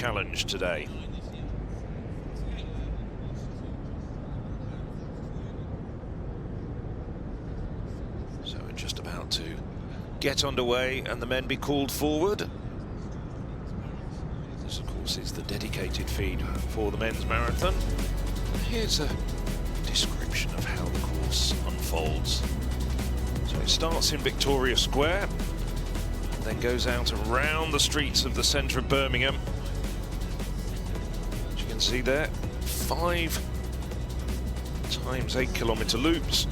challenge today. So we're just about to get underway and the men be called forward. This, of course, is the dedicated feed for the men's marathon. Here's a description of how the course unfolds. So it starts in Victoria Square, and then goes out around the streets of the centre of Birmingham. As you can see there, 5 times 8 kilometre loops.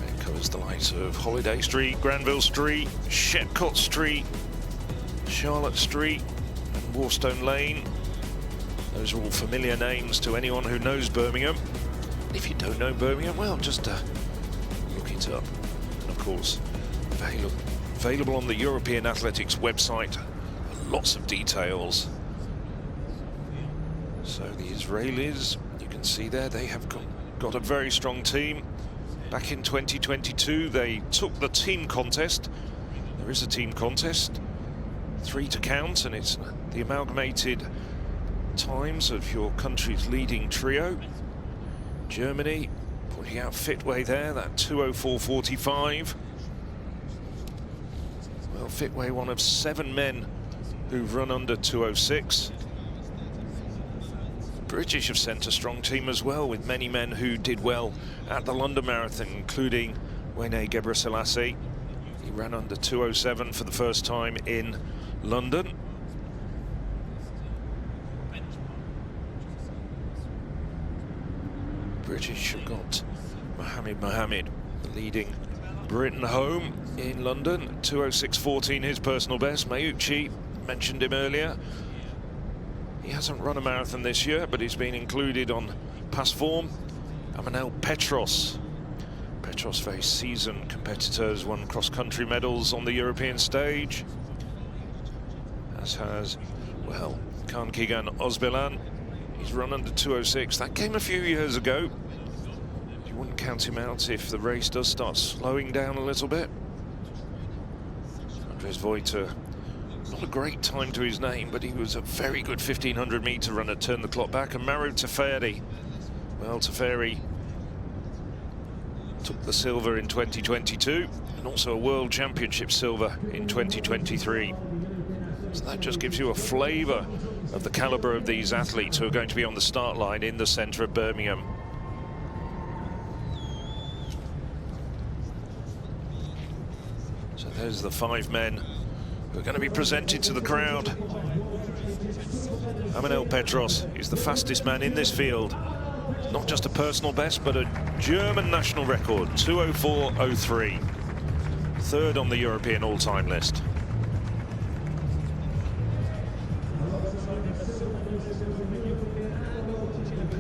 It covers the likes of Holiday Street, Granville Street, Shepcott Street, Charlotte Street and Warstone Lane. Those are all familiar names to anyone who knows Birmingham. If you don't know Birmingham, well, just look it up. And of course, available on the European Athletics website, lots of details. So the Israelis, you can see there, they have got a very strong team. Back in 2022, they took the team contest. There is a team contest, 3 to count, and it's the amalgamated times of your country's leading trio. Germany putting out Fitway there, that 2:04.45. Well, Fitway, one of 7 men who've run under 2:06. The British have sent a strong team as well, with many men who did well at the London Marathon, including Wayne Gebrselassie. He ran under 2:07 for the first time in London. British have got Mohammed, leading Britain home in London, 2:06.14 his personal best. Mayuchi, mentioned him earlier. He hasn't run a marathon this year, but he's been included on past form. Amanel Petros, very seasoned competitors, won cross-country medals on the European stage. As has, well, Kaan Kigan Özbilan. He's run under 2:06. That came a few years ago. You wouldn't count him out if the race does start slowing down a little bit. Andres Voiter, not a great time to his name, but he was a very good 1500 metre runner, turned the clock back. And Maru Teferi, well, Teferi took the silver in 2022 and also a World Championship silver in 2023. So that just gives you a flavour of the calibre of these athletes who are going to be on the start line in the centre of Birmingham. So there's the 5 men who are going to be presented to the crowd. Amanel Petros is the fastest man in this field. Not just a personal best, but a German national record, 2:04.03. 3rd on the European all-time list.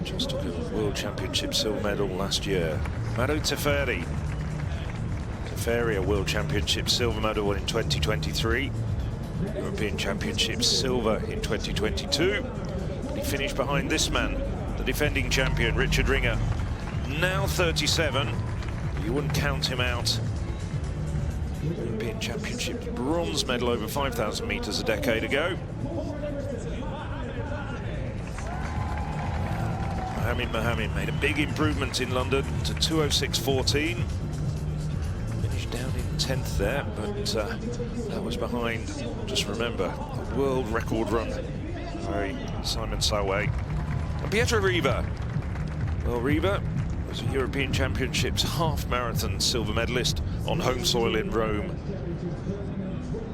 Just took a World Championship silver medal last year. Maru Teferi, a World Championship silver medal in 2023. European Championship silver in 2022. But he finished behind this man, the defending champion, Richard Ringer. Now 37. You wouldn't count him out. European Championship bronze medal over 5,000 metres a decade ago. Mohammed made a big improvement in London to 2:06.14. Finished down in 10th there, but that was behind, just remember, a world record run by Simon Saway. And Pietro Riva. Well, Riva was a European Championships half marathon silver medalist on home soil in Rome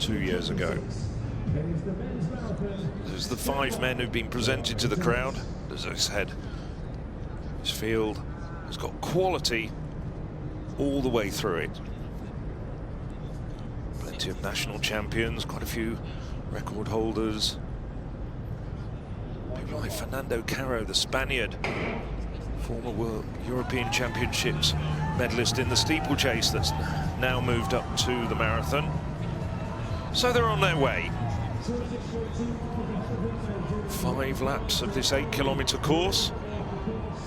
2 years ago. There's the 5 men who've been presented to the crowd. As I said, this field has got quality all the way through it. Plenty of national champions, quite a few record holders. People like Fernando Caro, the Spaniard, former World European Championships medalist in the steeplechase that's now moved up to the marathon. So they're on their way. 5 laps of this 8-kilometre course.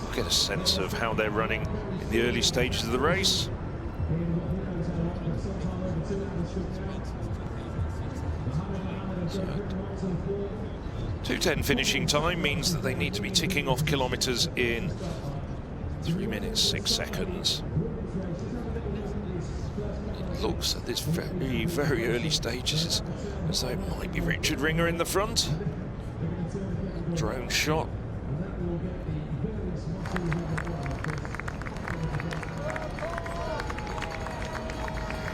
We'll get a sense of how they're running in the early stages of the race. So 2:10 finishing time means that they need to be ticking off kilometres in 3 minutes 6 seconds. It looks at this very early stages as though it might be Richard Ringer in the front. Drone shot.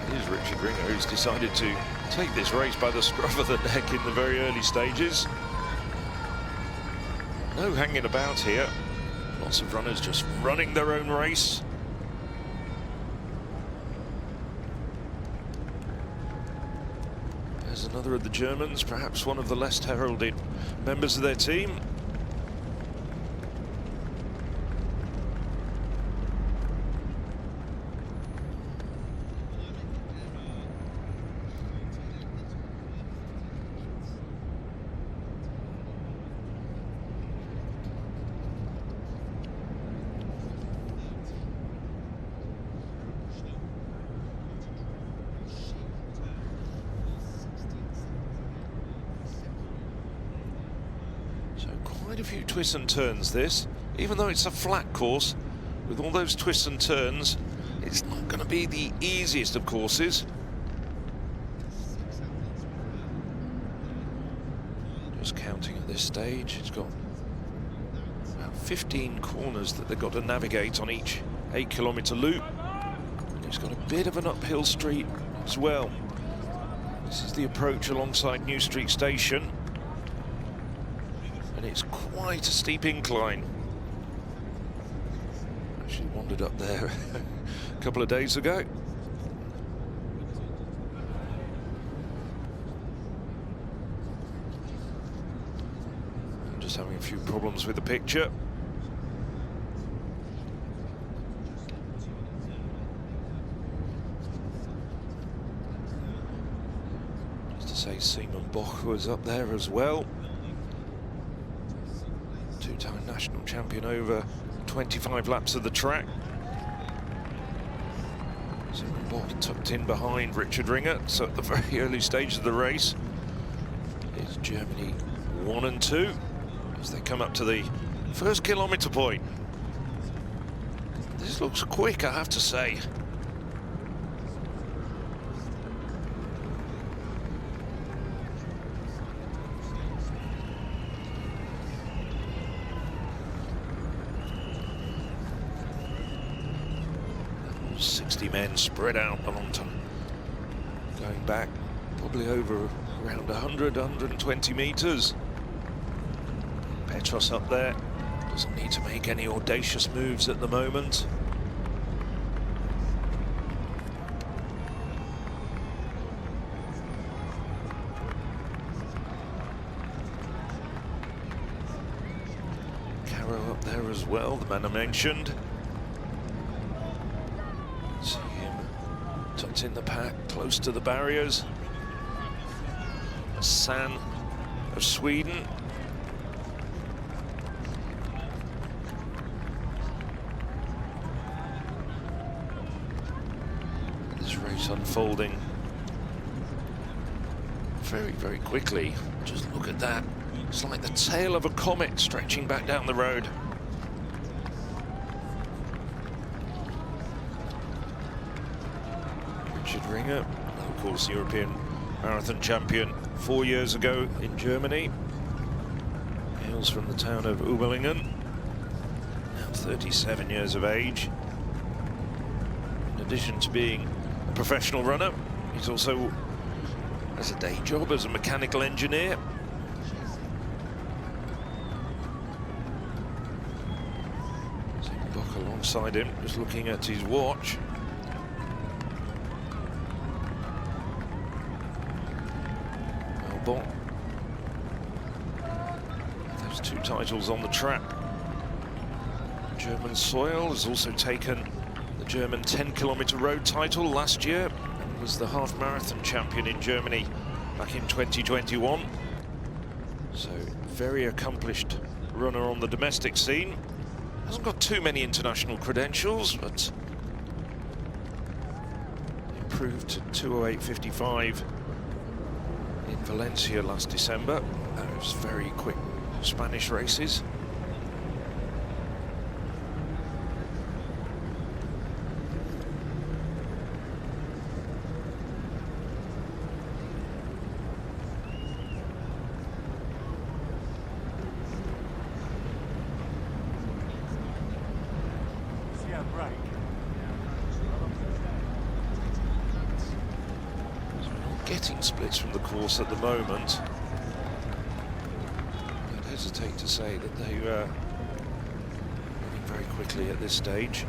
It is Richard Ringer who's decided to take this race by the scruff of the neck in the very early stages. No hanging about here. Lots of runners just running their own race. There's another of the Germans, perhaps one of the less heralded members of their team. Quite a few twists and turns this, even though it's a flat course. With all those twists and turns, it's not going to be the easiest of courses. Just counting at this stage, it's got about 15 corners that they've got to navigate on each 8-kilometre loop. And it's got a bit of an uphill street as well. This is the approach alongside New Street Station. And it's quite a steep incline. Actually wandered up there a couple of days ago. I'm just having a few problems with the picture. Just to say, Simon Boch was up there as well. Two-time national champion over 25 laps of the track. Simon Boch tucked in behind Richard Ringer, so at the very early stage of the race is Germany 1 and 2 as they come up to the first kilometre point. This looks quick, I have to say. Men spread out along time, going back probably over around 120 metres. Petros up there doesn't need to make any audacious moves at the moment. Caro up there as well, the man I mentioned. Tucked in the pack, close to the barriers. San of Sweden. This race unfolding very quickly. Just look at that. It's like the tail of a comet stretching back down the road. Richard Ringer, of course, European marathon champion 4 years ago in Germany. Hails from the town of Ubelingen, now 37 years of age. In addition to being a professional runner, he's also has a day job as a mechanical engineer. Simon Boch alongside him, just looking at his watch. Those 2 titles on the track. German soil has also taken the German 10-kilometre road title last year and was the half marathon champion in Germany back in 2021. So very accomplished runner on the domestic scene. Hasn't got too many international credentials, but improved to 2:08.55 in Valencia last December. Those very quick Spanish races. Getting splits from the course at the moment. I'd hesitate to say that they are moving very quickly at this stage.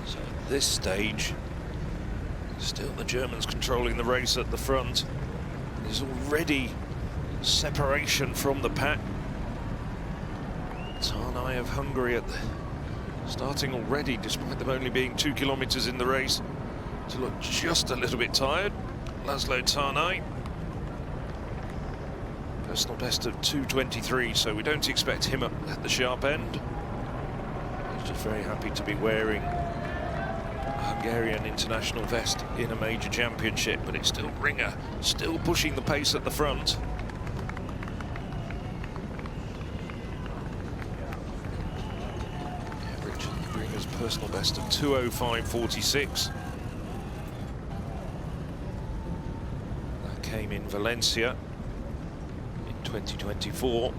So at this stage, still the Germans controlling the race at the front. There's already separation from the pack. Tarnay of Hungary at the starting already, despite them only being 2 kilometers in the race, to look just a little bit tired. Laszlo Tarnay, personal best of 2:23, so we don't expect him at the sharp end. He's just very happy to be wearing a Hungarian international vest in a major championship, but it's still Ringer, still pushing the pace at the front. Personal best of 2:05.46. That came in Valencia in 2024.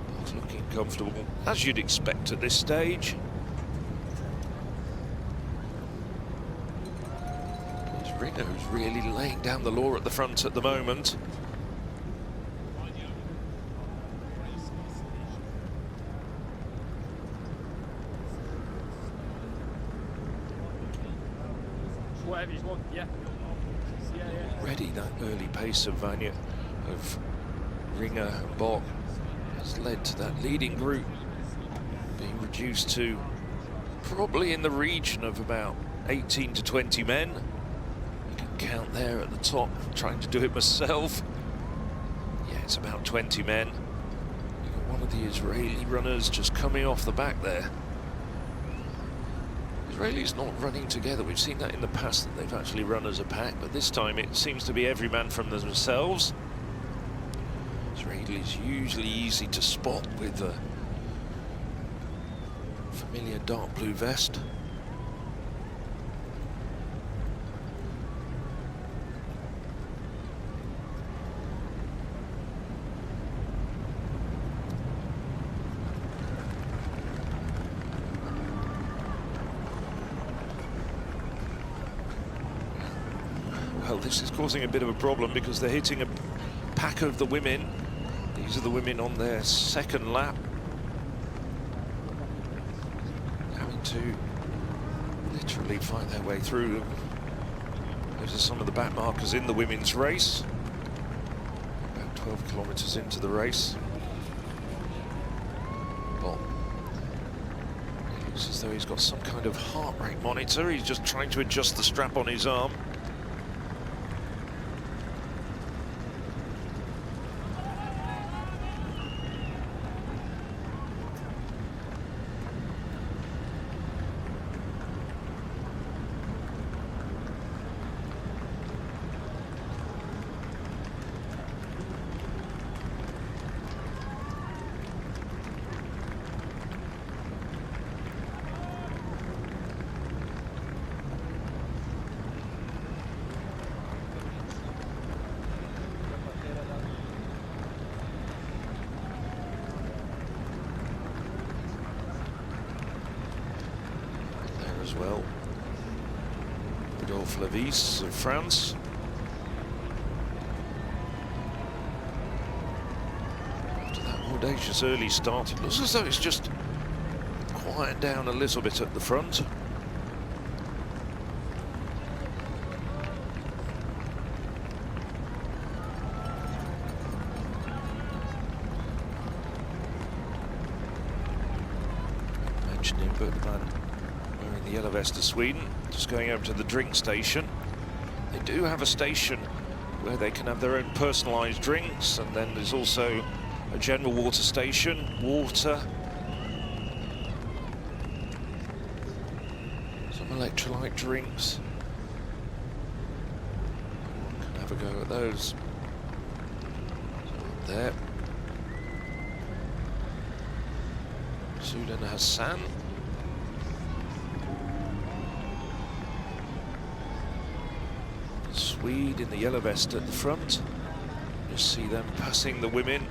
Both looking comfortable, as you'd expect at this stage. Ringer, who's really laying down the law at the front at the moment. Whatever you want, yeah. Already that early pace of Vanya, of Ringer and Bock, has led to that leading group being reduced to probably in the region of about 18 to 20 men. Count there at the top, trying to do it myself. Yeah, it's about 20 men. You've got one of the Israeli runners just coming off the back there. Israelis not running together. We've seen that in the past, that they've actually run as a pack, but this time it seems to be every man from themselves. Israelis usually easy to spot with the familiar dark blue vest. Well, this is causing a bit of a problem because they're hitting a pack of the women. These are the women on their second lap, having to literally fight their way through. Those are some of the back markers in the women's race. About 12 kilometers into the race. Well, it looks as though he's got some kind of heart rate monitor. He's just trying to adjust the strap on his arm. As well, Rodolphe Levis of France. After that audacious early start, it looks as though it's just quieted down a little bit at the front. Mentioning, but the man yellow vest of Sweden, just going over to the drink station. They do have a station where they can have their own personalised drinks, and then there's also a general water station, water, some electrolyte drinks. Can have a go at those. So up there. Sudan Hassan. Swede in the yellow vest at the front. Just see them passing the women,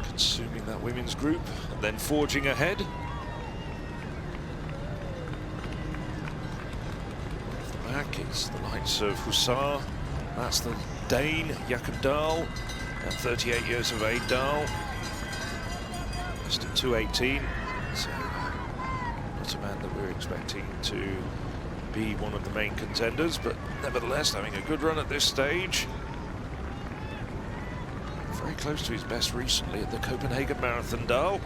consuming that women's group, and then forging ahead. Back it's the likes of Hussar. That's the Dane, Jakob Dahl, at 38 years of age, Dahl. Just at 2:18, so not a man that we're expecting to be one of the main contenders, but nevertheless having a good run at this stage. Very close to his best recently at the Copenhagen Marathon, Dahl.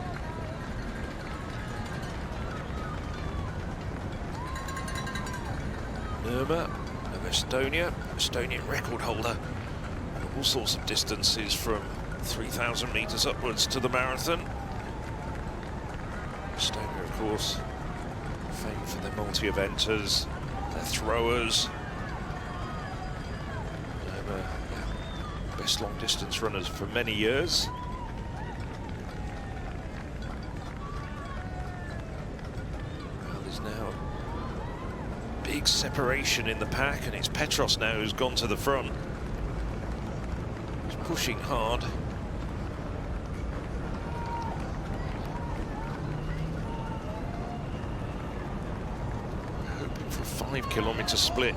Nurma of Estonia, Estonian record holder, all sorts of distances from 3,000 meters upwards to the marathon. Estonia, of course, famed for their multi-eventers, their throwers. Best long distance runners for many years. Well, there's now big separation in the pack, and it's Petros now who's gone to the front. He's pushing hard. Hoping for a 5-kilometre split,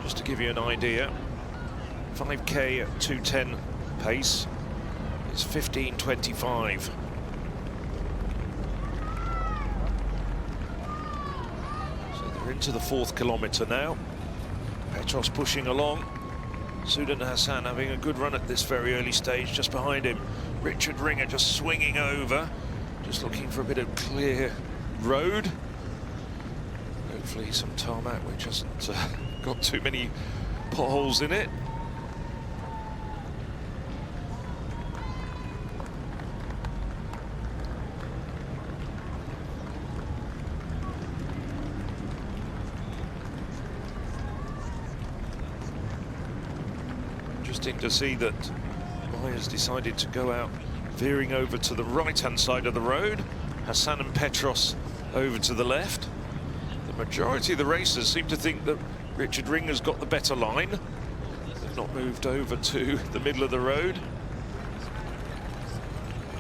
just to give you an idea. 5k at 2:10 pace, it's 15:25. So they're into the 4th kilometre now. Petros pushing along. Sudan Hassan having a good run at this very early stage. Just behind him, Richard Ringer just swinging over, just looking for a bit of clear road. Hopefully some tarmac which hasn't got too many potholes in it. Interesting to see that Maya's decided to go out veering over to the right-hand side of the road. Hassan and Petros over to the left. The majority of the racers seem to think that Richard Ringer's got the better line. They've not moved over to the middle of the road.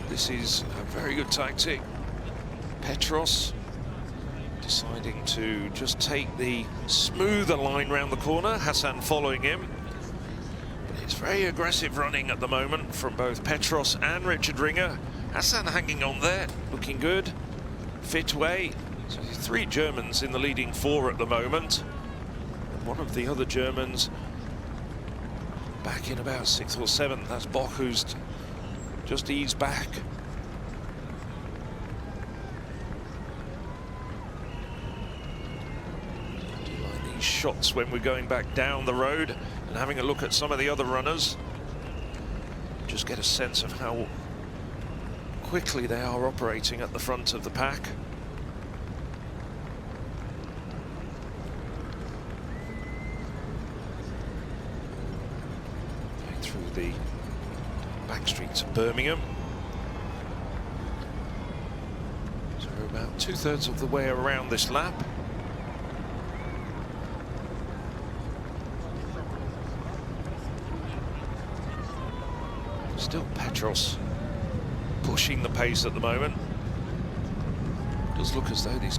This is a very good tactic. Petros deciding to just take the smoother line round the corner. Hassan following him. It's very aggressive running at the moment from both Petros and Richard Ringer. Hassan hanging on there, looking good. Fit way. So 3 Germans in the leading 4 at the moment. And one of the other Germans back in about 6th or 7th. That's Bock, who's just eased back. I do like these shots when we're going back down the road and having a look at some of the other runners. Just get a sense of how quickly they are operating at the front of the pack. Going through the back streets of Birmingham. So we're about 2/3 of the way around this lap. Still Petros pushing the pace at the moment. Does look as though there's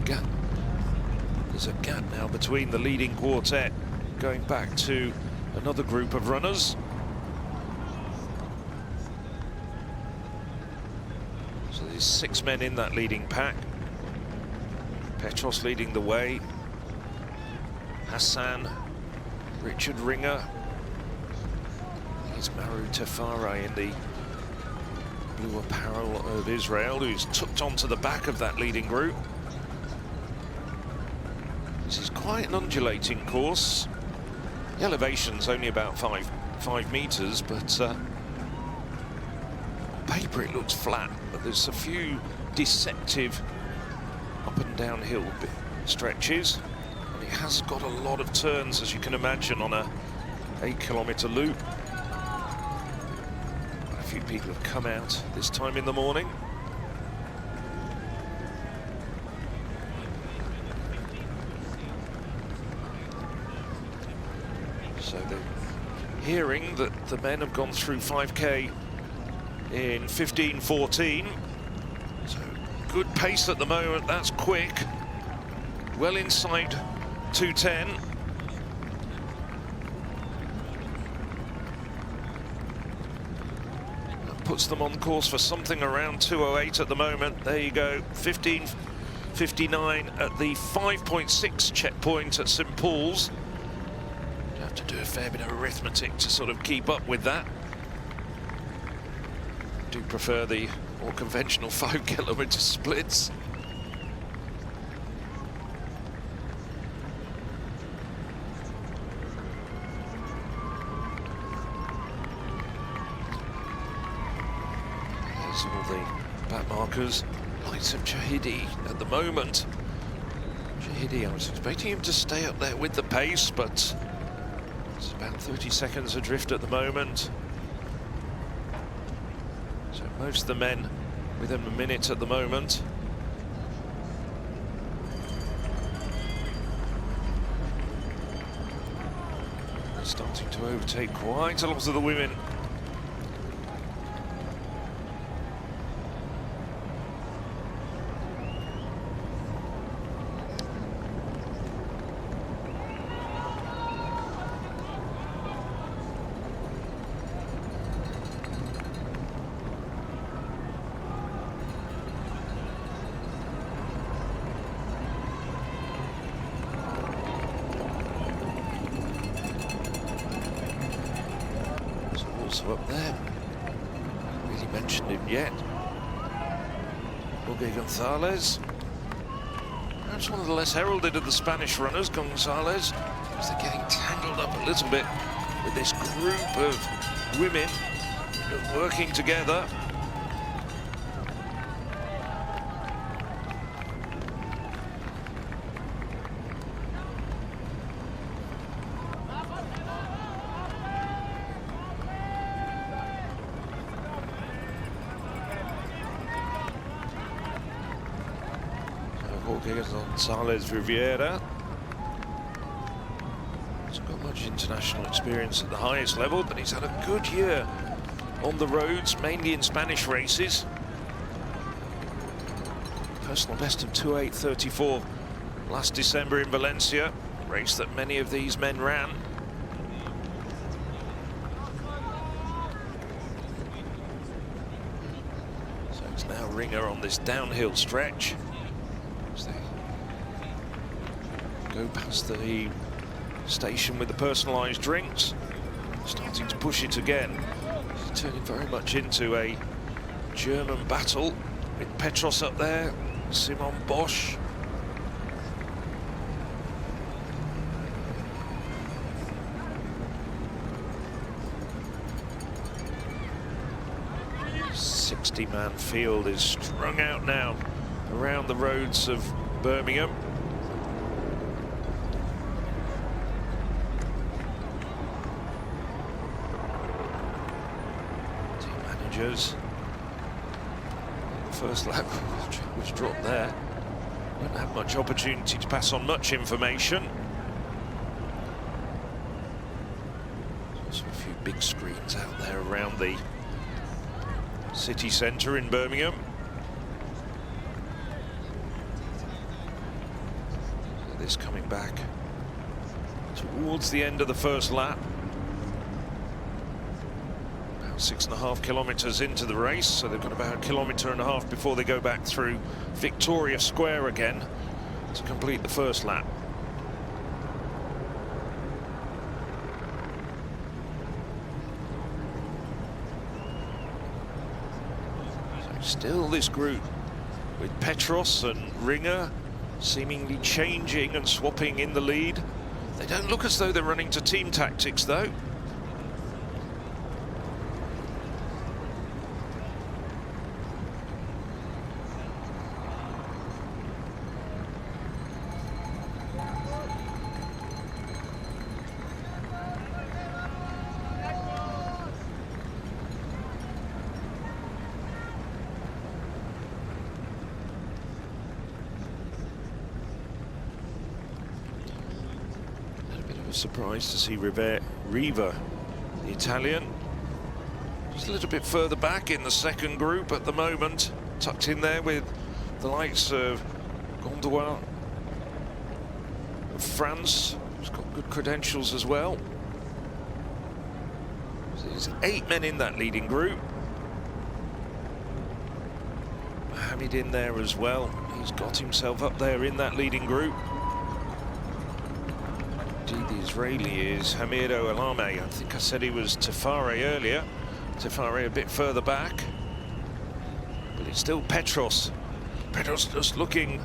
a gap now between the leading quartet going back to another group of runners. So there's 6 men in that leading pack. Petros leading the way. Hassan, Richard Ringer. Maru Tefare in the blue apparel of Israel, who's tucked onto the back of that leading group. This is quite an undulating course. The elevation's only about five meters, but on paper it looks flat, but there's a few deceptive up and downhill stretches, and it has got a lot of turns, as you can imagine, on a 8-kilometer loop. A few people have come out this time in the morning. So they're hearing that the men have gone through 5K in 15:14. So good pace at the moment, that's quick. Well inside 2:10. That puts them on course for something around 2:08 at the moment. There you go, 15:59 at the 5.6 checkpoint at St Paul's. You have to do a fair bit of arithmetic to sort of keep up with that. I do prefer the more conventional 5-kilometer splits. There's all the back markers. Lights of Chahidi at the moment. Chahidi, I was expecting him to stay up there with the pace, but it's about 30 seconds adrift at the moment. So most of the men within a minute at the moment. They're starting to overtake quite a lot of the women. Also up there, not really mentioned him yet. Jorge Gonzalez, perhaps one of the less heralded of the Spanish runners. Gonzalez, because they're getting tangled up a little bit with this group of women working together. Jorge Gonzalez Riviera. Hasn't got much international experience at the highest level, but he's had a good year on the roads, mainly in Spanish races. Personal best of 2:08:34 last December in Valencia, a race that many of these men ran. So it's now Ringer on this downhill stretch. As they go past the station with the personalised drinks, starting to push it again. It's turning very much into a German battle with Petros up there, Simon Bosch. A 60-man field is strung out now around the roads of Birmingham. Team managers. The first lap was dropped there. Won't have much opportunity to pass on much information. There's also a few big screens out there around the city centre in Birmingham. This coming back towards the end of the first lap. About 6.5 kilometres into the race, so they've got about 1.5 kilometres before they go back through Victoria Square again to complete the first lap. So still this group with Petros and Ringer, seemingly changing and swapping in the lead. They don't look as though they're running to team tactics, though. Surprised to see Riva, the Italian, just a little bit further back in the second group at the moment, tucked in there with the likes of Gondois of France, who's got good credentials as well. So there's 8 men in that leading group. Mohamed in there as well. He's got himself up there in that leading group. The Israeli is Hamiro Alame. I think I said he was Tafare earlier. Tafare a bit further back. But it's still Petros. Petros just looking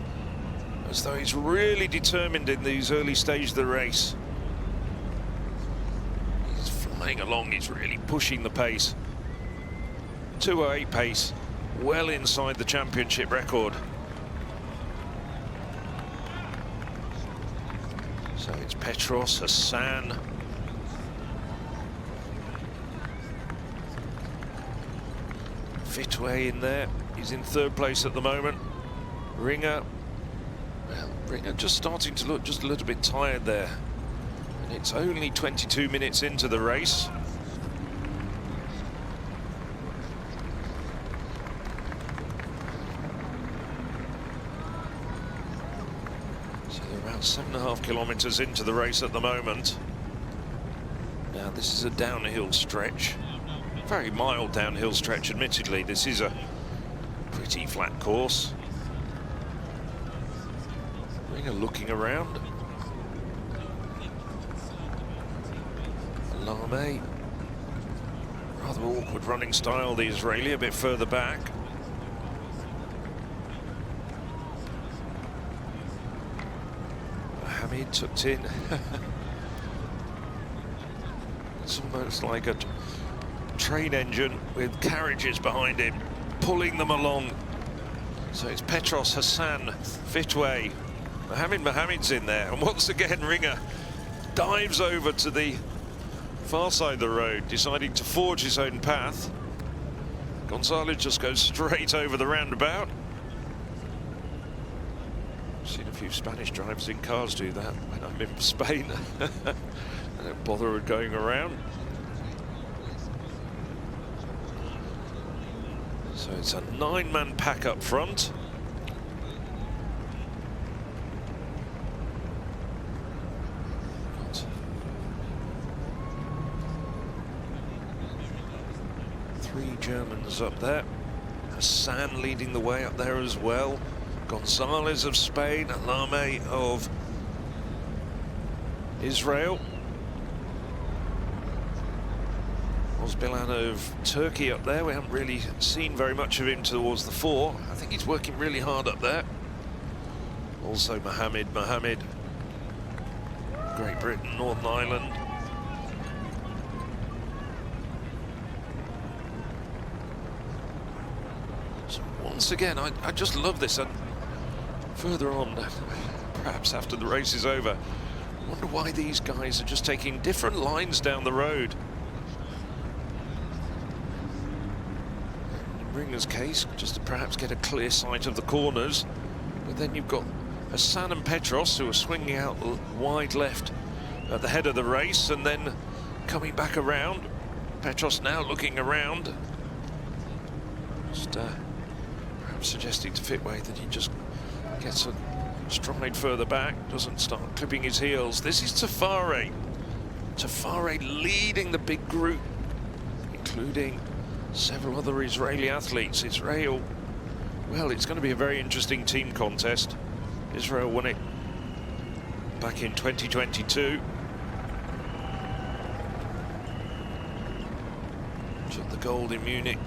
as though he's really determined in these early stages of the race. He's flying along, he's really pushing the pace. 2:08 pace, well inside the championship record. So it's Petros, Hassan. Fitway in there. He's in third place at the moment. Ringer. Well, Ringer just starting to look just a little bit tired there. And it's only 22 minutes into the race. About 7.5 kilometres into the race at the moment. Now this is a downhill stretch, very mild downhill stretch admittedly. This is a pretty flat course. Ringer looking around. Alame, rather awkward running style, the Israeli, a bit further back. Hamid tucked in. It's almost like a train engine with carriages behind him, pulling them along. So it's Petros, Hassan, Fitway, Mohamed's in there, and once again Ringer dives over to the far side of the road, deciding to forge his own path. Gonzalez just goes straight over the roundabout. Seen a few Spanish drivers in cars do that when I'm in Spain. I don't bother with going around. So it's a 9-man pack up front. Got 3 Germans up there. Hassan leading the way up there as well. Gonzalez of Spain, Alame of Israel. Ozbilan of Turkey up there. We haven't really seen very much of him towards the fore. I think he's working really hard up there. Also Mohamed, Great Britain, Northern Ireland. So once again, I just love this. And further on, perhaps after the race is over, I wonder why these guys are just taking different lines down the road. In Ringer's case, just to perhaps get a clear sight of the corners. But then you've got Hassan and Petros, who are swinging out wide left at the head of the race, and then coming back around. Petros now looking around. Just perhaps suggesting to Fitway that he just gets a stride further back, doesn't start clipping his heels. This is Tafare. Tafare leading the big group, including several other Israeli athletes. Israel, well, it's going to be a very interesting team contest. Israel won it back in 2022. Took the gold in Munich.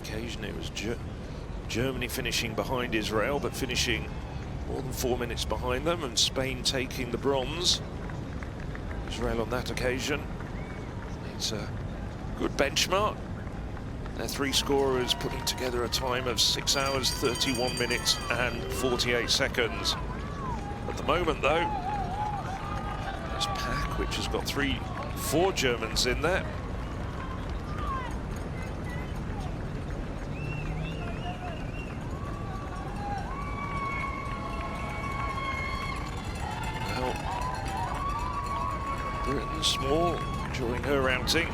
occasion it was Germany finishing behind Israel, but finishing more than 4 minutes behind them, and Spain taking the bronze. Israel on that occasion. It's a good benchmark. Their three scorers putting together a time of 6 hours, 31 minutes and 48 seconds. At the moment, though, this pack, which has got 4 Germans in there. Well, Britain small during her outing.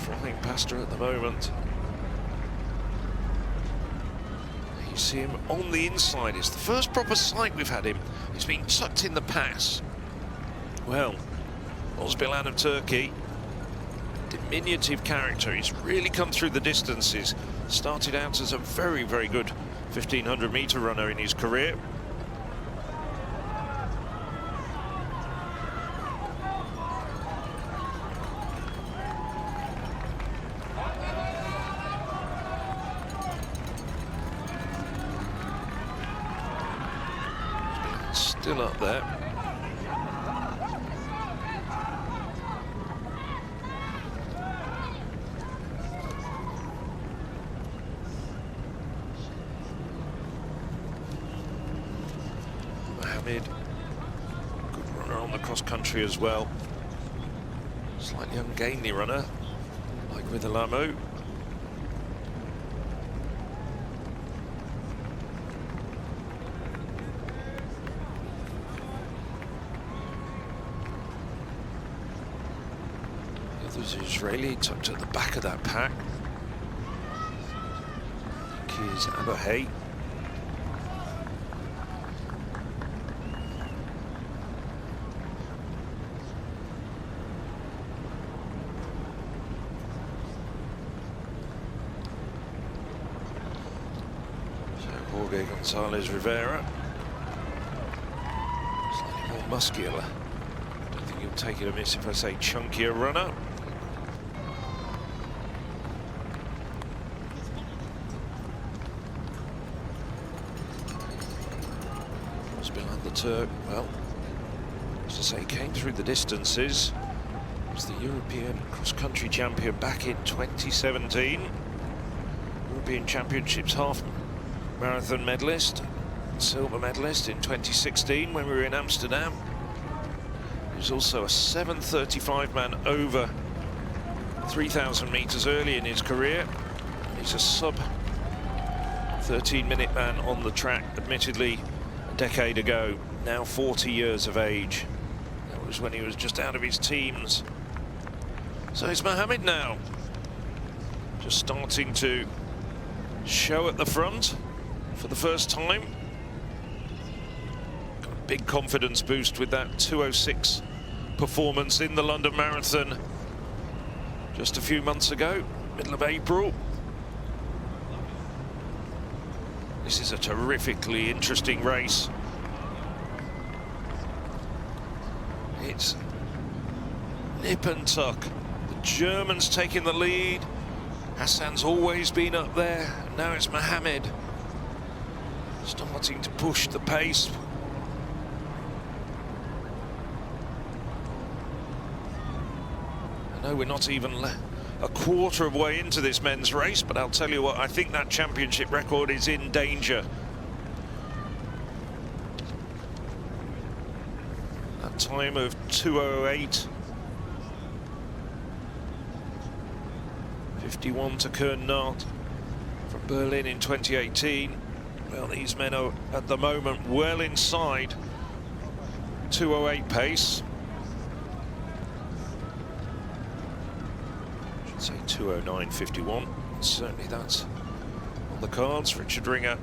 Flying past her at the moment. You see him on the inside. It's the first proper sight we've had him. He's been tucked in the pass. Well, Ozbilan of Turkey, diminutive character. He's really come through the distances. Started out as a very, very good 1500-meter runner in his career. Still up there. Mohammed, good runner on the cross country as well. Slightly ungainly runner, like with Alamu. There's an Israeli tucked at the back of that pack. I think he's Abahay. So Jorge Gonzalez Rivera. Slightly more muscular. Don't think you'll take it amiss if I say chunkier runner. Behind the Turk, well, as I say, came through the distances. Was the European cross-country champion back in 2017. European Championships half marathon medalist, silver medalist in 2016 when we were in Amsterdam. He was also a 7:35 man over 3,000 meters early in his career. He's a sub 13-minute man on the track, admittedly a decade ago, now 40 years of age. That was when he was just out of his teens. So it's Mohammed now, just starting to show at the front for the first time. Got a big confidence boost with that 2:06 performance in the London Marathon just a few months ago, middle of April. This is a terrifically interesting race. It's nip and tuck. The Germans taking the lead. Hassan's always been up there. Now it's Mohammed starting to push the pace. I know we're not even a quarter of the way into this men's race, but I'll tell you what, I think that championship record is in danger. That time of 2:08. 51 to Kern-Nart from Berlin in 2018. Well, these men are at the moment well inside 2:08 pace. Say 2:09.51. Certainly that's on the cards. Richard Ringer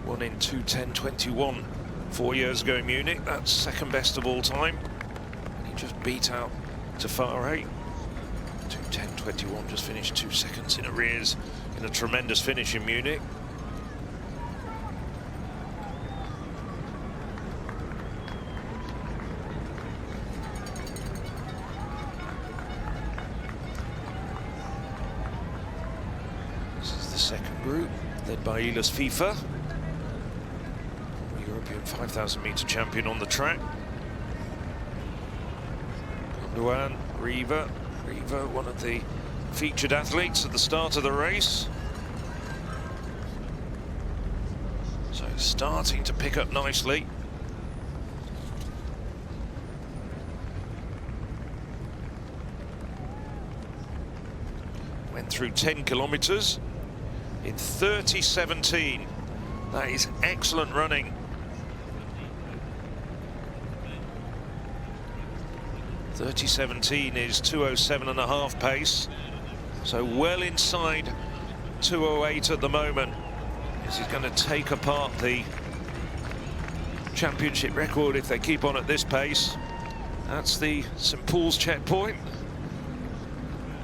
won in 2:10.21 4 years ago in Munich. That's second best of all time. And he just beat out Tafari. 2:10.21, just finished 2 seconds in arrears in a tremendous finish in Munich. second group, led by Elis FIFA, European 5,000 metre champion on the track. Gondwan, Riva, one of the featured athletes at the start of the race. So starting to pick up nicely. Went through 10 kilometres in 30:17. That is excellent running. 30:17 is 2:07.5 pace, so well inside 2:08 at the moment. This is going to take apart the championship record if they keep on at this pace. That's the St Paul's checkpoint,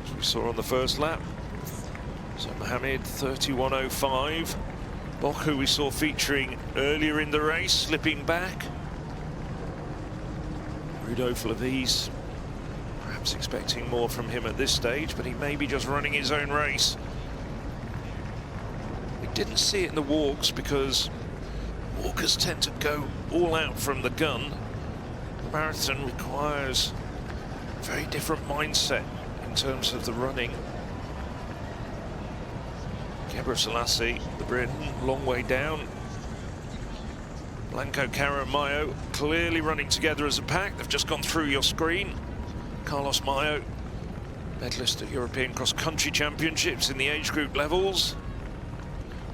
as we saw on the first lap. So Mohammed 31:05. Bock, who we saw featuring earlier in the race, slipping back. Rudolf Levis, perhaps expecting more from him at this stage, but he may be just running his own race. We didn't see it in the walks because walkers tend to go all out from the gun. The marathon requires a very different mindset in terms of the running. Gebra Selassie, the Briton, long way down. Blanco, Cara and Mayo clearly running together as a pack. They've just gone through your screen. Carlos Mayo, medalist at European Cross-Country Championships in the age group levels.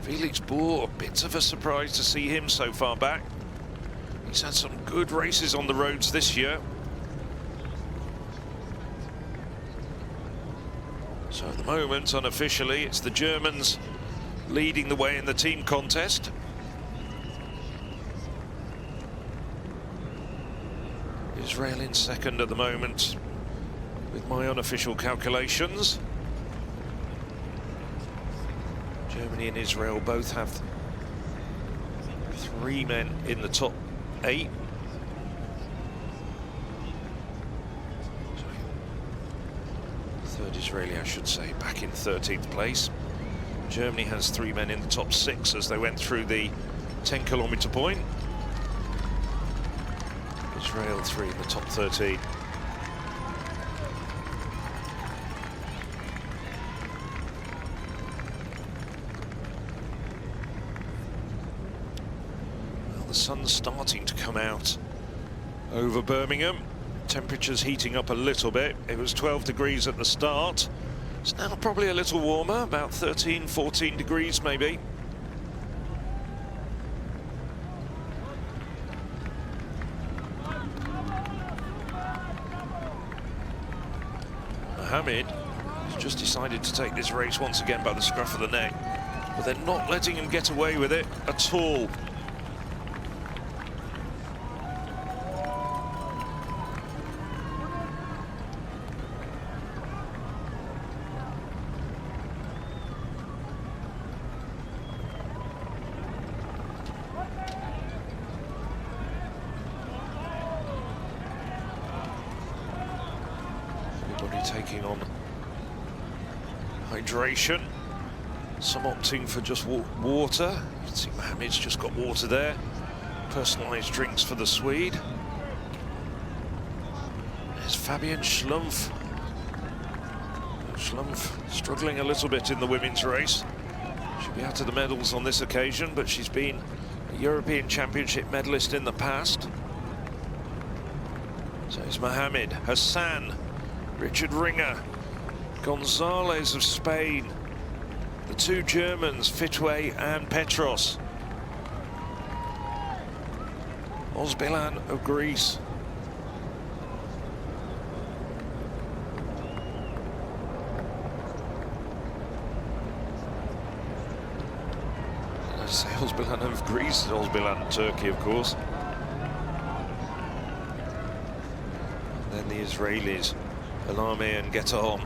Felix Bohr, bit of a surprise to see him so far back. He's had some good races on the roads this year. So at the moment, unofficially, it's the Germans leading the way in the team contest. Israel in second at the moment, with my unofficial calculations. Germany and Israel both have 3 men in the top 8. Third Israeli, I should say, back in 13th place. Germany has 3 men in the top 6 as they went through the 10-kilometre point. Israel 3 in the top 13. Well, the sun's starting to come out over Birmingham. Temperatures heating up a little bit. It was 12 degrees at the start. It's now probably a little warmer, about 13, 14 degrees maybe. Mohammed has just decided to take this race once again by the scruff of the neck, but they're not letting him get away with it at all. Taking on hydration, some opting for just water. You can see Mohammed's just got water there. Personalised drinks for the Swede. There's Fabian Schlumpf. Schlumpf struggling a little bit in the women's race. She'll be out of the medals on this occasion, but she's been a European Championship medalist in the past. So it's Mohammed, Hassan, Richard Ringer, Gonzalez of Spain, the 2 Germans, Fitway and Petros, Ozbilan of Greece. Did I say Ozbilan of Greece? Ozbilan of Turkey, of course. And then the Israelis, Alame and Geton.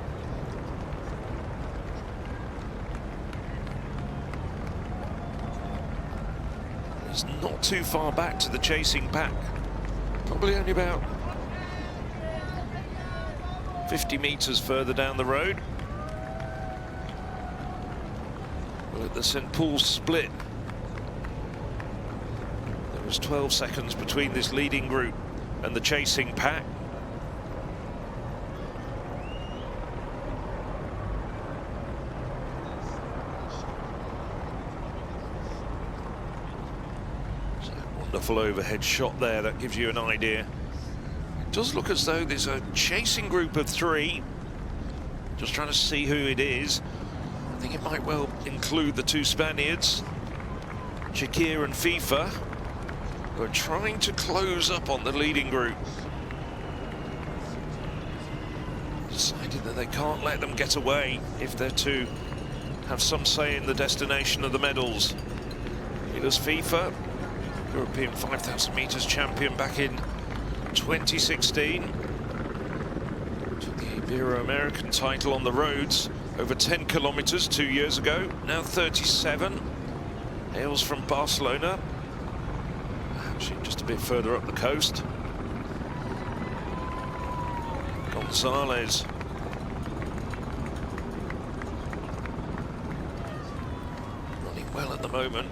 It's not too far back to the chasing pack. Probably only about 50 metres further down the road. at the St Paul's split. There was 12 seconds between this leading group and the chasing pack. So, wonderful overhead shot there, that gives you an idea. It does look as though there's a chasing group of 3. Just trying to see who it is. I think it might well include the 2 Spaniards, Shakir and FIFA, who are trying to close up on the leading group. Decided that they can't let them get away if they're to have some say in the destination of the medals. Here's FIFA, European 5,000 metres champion back in 2016. Took the Ibero-American title on the roads over 10 kilometres 2 years ago, now 37. Hails from Barcelona, actually just a bit further up the coast. Gonzalez. Running well at the moment.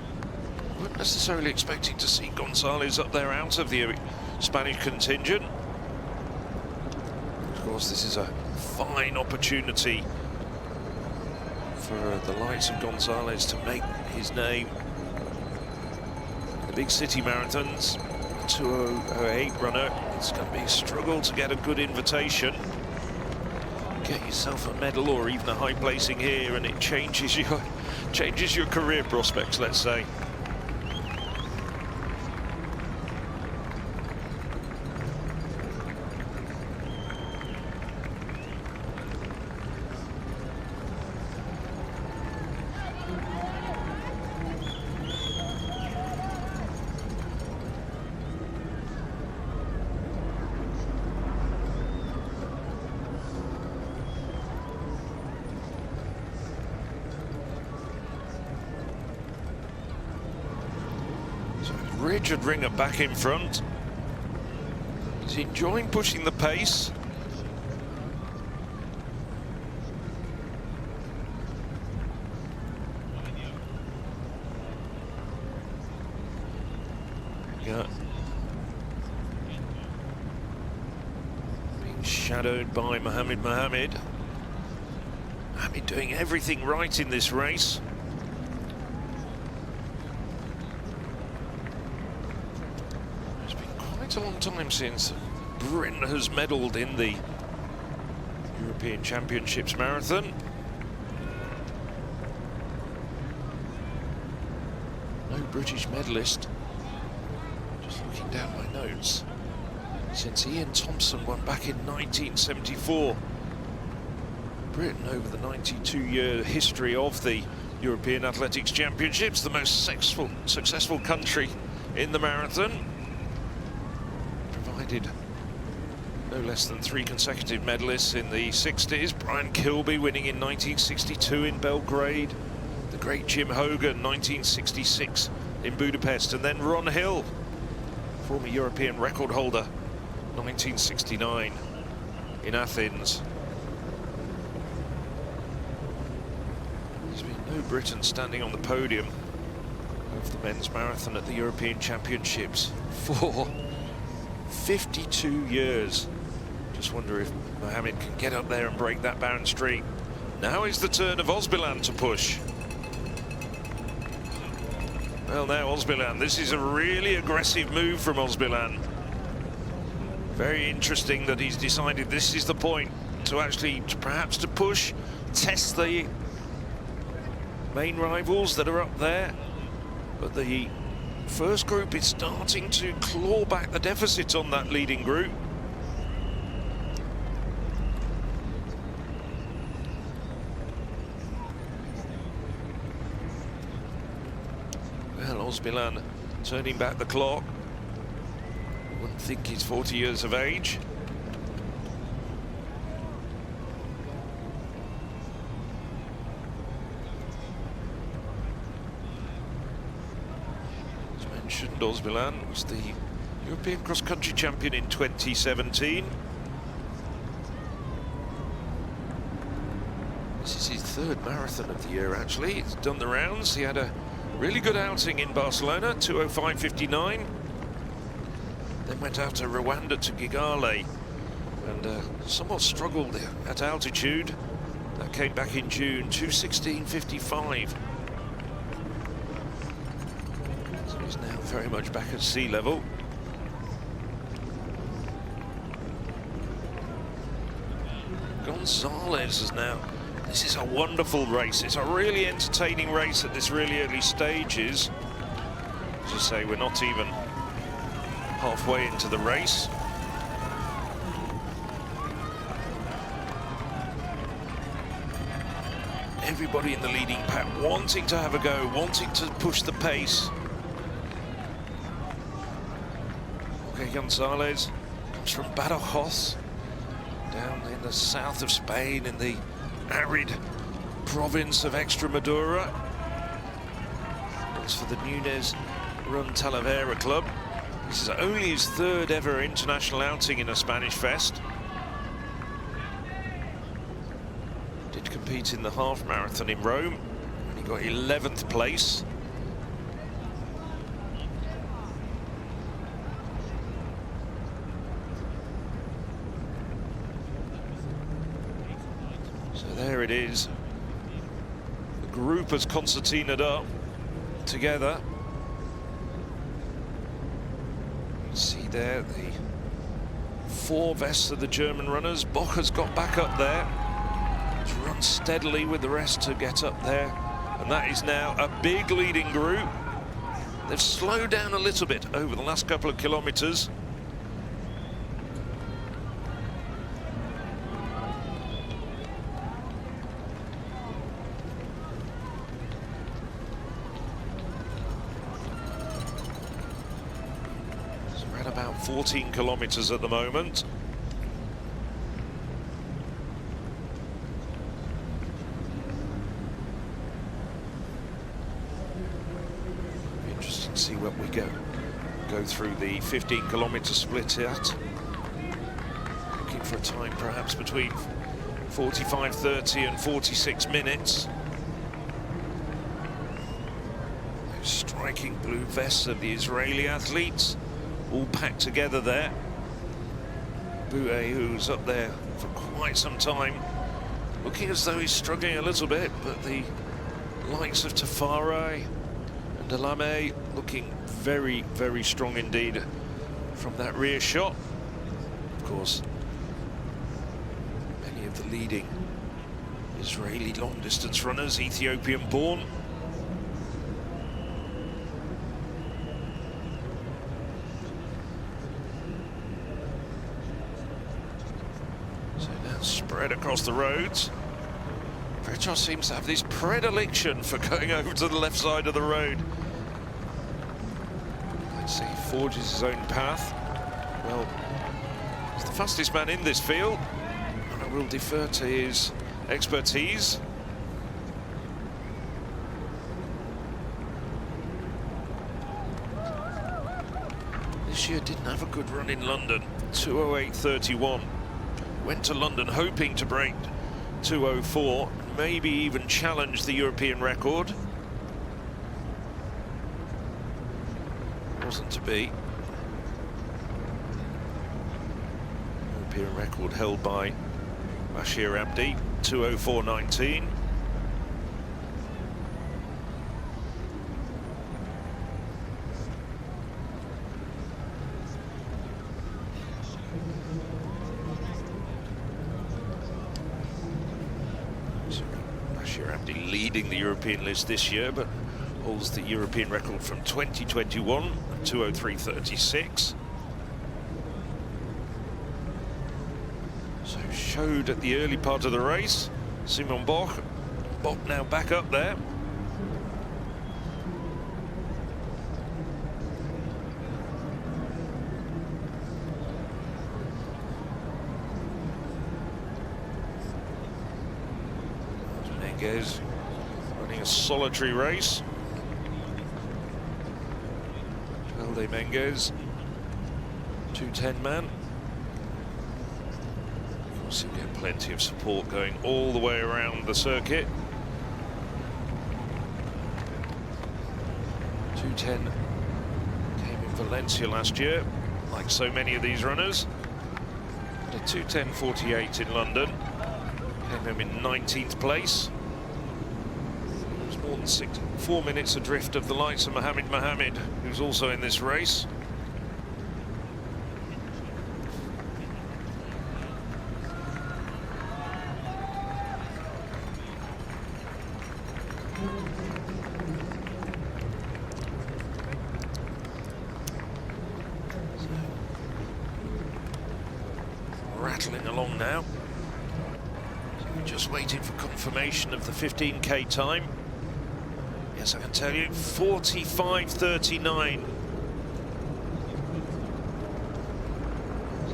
Weren't necessarily expecting to see Gonzalez up there out of the Spanish contingent. Of course, this is a fine opportunity for the likes of Gonzalez to make his name. The big city marathons, 2008 runner, it's going to be a struggle to get a good invitation. Get yourself a medal or even a high placing here and it changes your career prospects, let's say. Richard Ringer back in front. He's enjoying pushing the pace. Yeah. Being shadowed by Mohamed. Mohamed doing everything right in this race. It's a long time since Britain has medalled in the European Championships marathon. No British medalist, just looking down my notes, since Ian Thompson won back in 1974. Britain, over the 92-year history of the European Athletics Championships, the most successful country in the marathon. Provided no less than 3 consecutive medalists in the 60s. Brian Kilby winning in 1962 in Belgrade. The great Jim Hogan, 1966 in Budapest. And then Ron Hill, former European record holder, 1969 in Athens. There's been no Briton standing on the podium of the men's marathon at the European Championships for 52 years. Just wonder if Mohamed can get up there and break that barren streak. Now is the turn of Osbilan to push. Well, now Osbilan, this is a really aggressive move from Osbilan. Very interesting that he's decided this is the point to actually perhaps to push, test the main rivals that are up there. But the first group is starting to claw back the deficit on that leading group. Well, Osbilan turning back the clock. Wouldn't think he's 40 years of age. Mentioned Osbilan was the European cross-country champion in 2017. This is his third marathon of the year, actually. He's done the rounds. He had a really good outing in Barcelona, 2:05:59. Then went out to Rwanda to Kigali and somewhat struggled at altitude. That came back in June, 2:16:55. So he's now very much back at sea level. Gonzalez is now. This is a wonderful race. It's a really entertaining race at this really early stages. As I say, we're not even halfway into the race. Everybody in the leading pack wanting to have a go, wanting to push the pace. Okay, Gonzalez comes from Badajoz, down in the south of Spain, in the arid province of Extremadura. It's for the Nunez run Talavera club. This is only his third ever international outing in a Spanish fest. Did compete in the half marathon in Rome, and he got 11th place. So there it is. The group has concertinaed up together. See there the four vests of the German runners. Boch has got back up there. He's run steadily with the rest to get up there. And that is now a big leading group. They've slowed down a little bit over the last couple of kilometres. About 14 kilometres at the moment. Interesting to see what we go through the 15-kilometre split at. Looking for a time perhaps between 45:30 and 46 minutes. Those striking blue vests of the Israeli athletes, all packed together there. Bouet, who's up there for quite some time, looking as though he's struggling a little bit, but the likes of Tafari and Delame looking very, very strong indeed from that rear shot. Of course, many of the leading Israeli long-distance runners, Ethiopian-born. Spread across the roads. Petros seems to have this predilection for going over to the left side of the road. Let's see, he forges his own path. Well, he's the fastest man in this field, and I will defer to his expertise. This year didn't have a good run in London, 2:08:31. Went to London hoping to break 2:04, maybe even challenge the European record. Wasn't to be. European record held by Bashir Abdi, 2:04:19. Leading the European list this year, but holds the European record from 2021 at 2:03:36. So showed at the early part of the race. Simon Boch. Boch now back up there. Menges running a solitary race. Valde Menges, 2:10 man. So you get plenty of support going all the way around the circuit. 2:10 came in Valencia last year, like so many of these runners. A 2:10.48 in London came home in 19th place. It was more than 4 minutes adrift of the likes of Mohammed, who's also in this race. Rattling along now. So we're just waiting for confirmation of the 15k time. Yes, I can tell you, 45.39.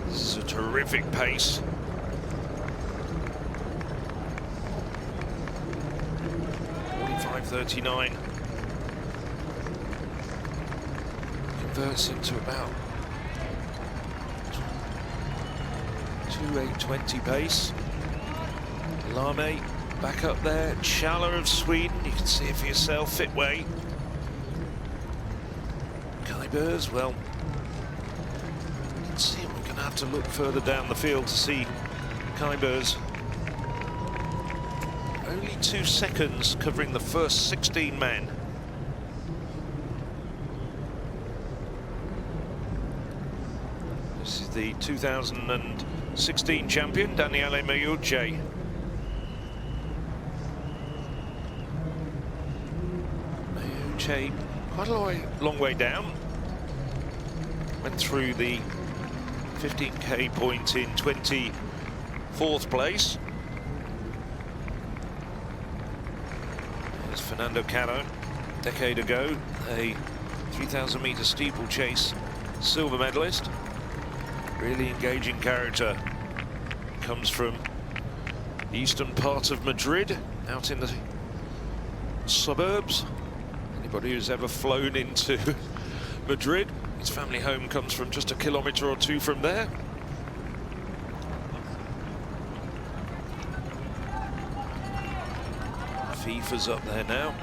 This is a terrific pace. .39 converts into about 2:8.20 pace. Lame back up there. Chala of Sweden, you can see it for yourself. Fitway. Kybers, well, you can see we're going to have to look further down the field to see Kybers. Only 2 seconds covering the first 16 men. This is the 2016 champion, Daniele Meucci. Meucci, quite a long way down. Went through the 15k point in 24th place. There's Fernando Caro, a decade ago, a 3,000 meter steeplechase silver medalist. Really engaging character. Comes from the eastern part of Madrid, out in the suburbs. Anybody who's ever flown into Madrid, his family home comes from just a kilometre or 2 from there. FIFA's up there now.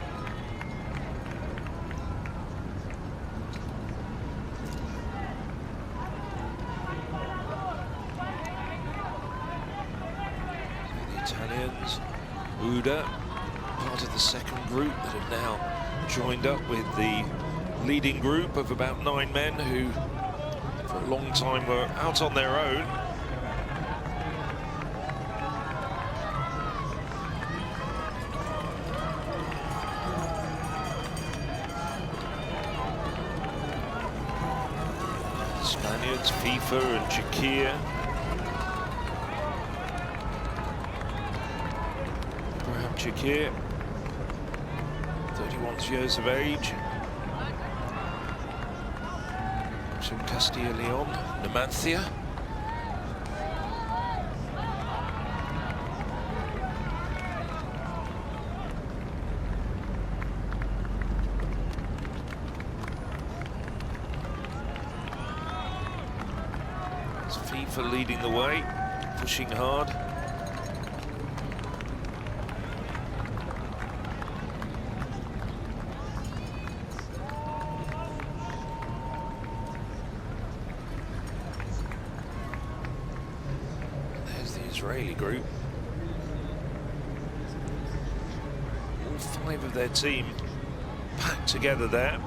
Italians, Uda, part of the second group that have now joined up with the leading group of about 9 men who for a long time were out on their own. Spaniards, FIFA and Shakir. Shakir, 31 years of age. From Castilla Leon, Numancia. It's FIFA leading the way, pushing hard. Israeli group. All 5 of their team packed together there.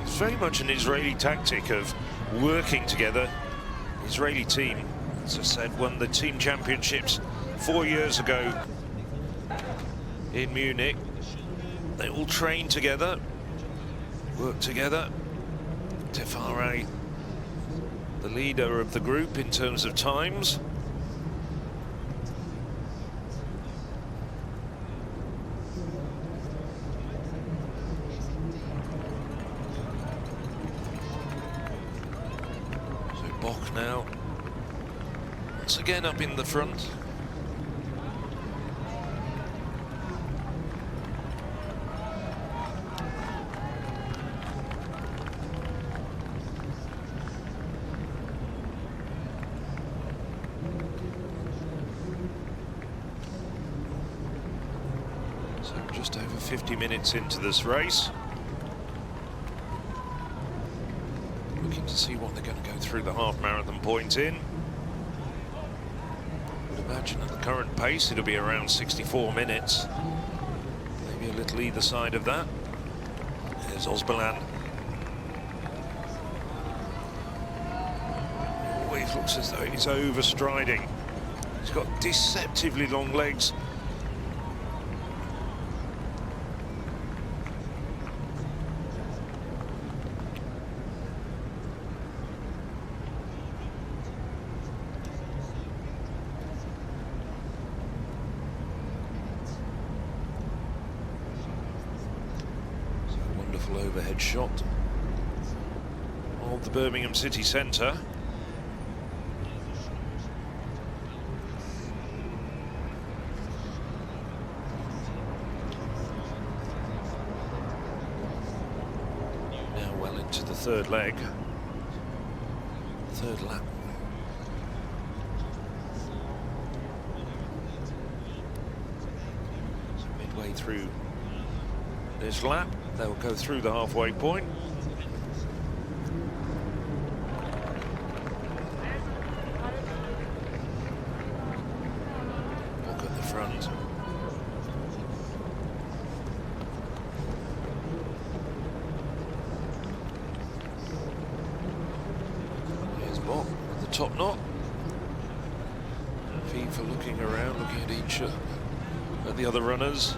It's very much an Israeli tactic of working together. The Israeli team, as I said, won the team championships 4 years ago in Munich. They all train together, work together. Tefare, the leader of the group in terms of times. Now, once again up in the front. So just over 50 minutes into this race. Looking to see what they're going to go through the half marathon point in. Would imagine at the current pace it'll be around 64 minutes. Maybe a little either side of that. There's Osbalan. Always looks as though he's overstriding. He's got deceptively long legs. Overhead shot of the Birmingham city centre. Now well into the third leg, third lap. So midway through this lap, they'll go through the halfway point. Look at the front. Here's Bob at the top knot. FIFA looking around, looking at each at the other runners.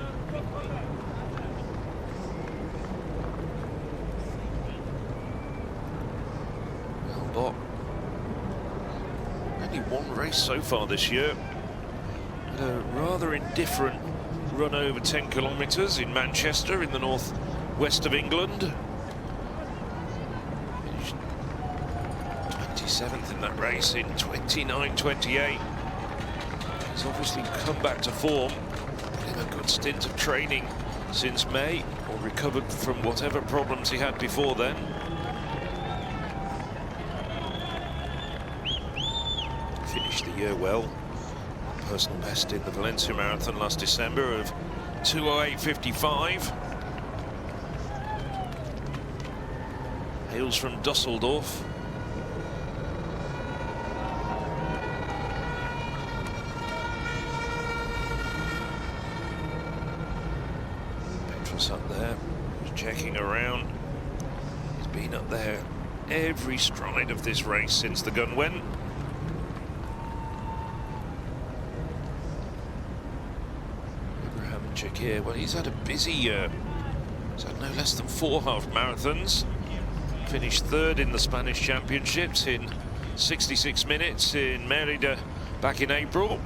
Only one race so far this year. Had a rather indifferent run over 10 kilometres in Manchester in the north-west of England. Finished 27th in that race in 29.28. He's obviously come back to form. Had a good stint of training since May, or recovered from whatever problems he had before then. Finished the year well. Personal best in the Valencia Marathon last December of 2:08:55. Hails from Dusseldorf. Petrus up there, checking around. He's been up there every stride of this race since the gun went. Here. Well, he's had a busy year. He's had no less than 4 half marathons. Finished third in the Spanish Championships in 66 minutes in Merida back in April.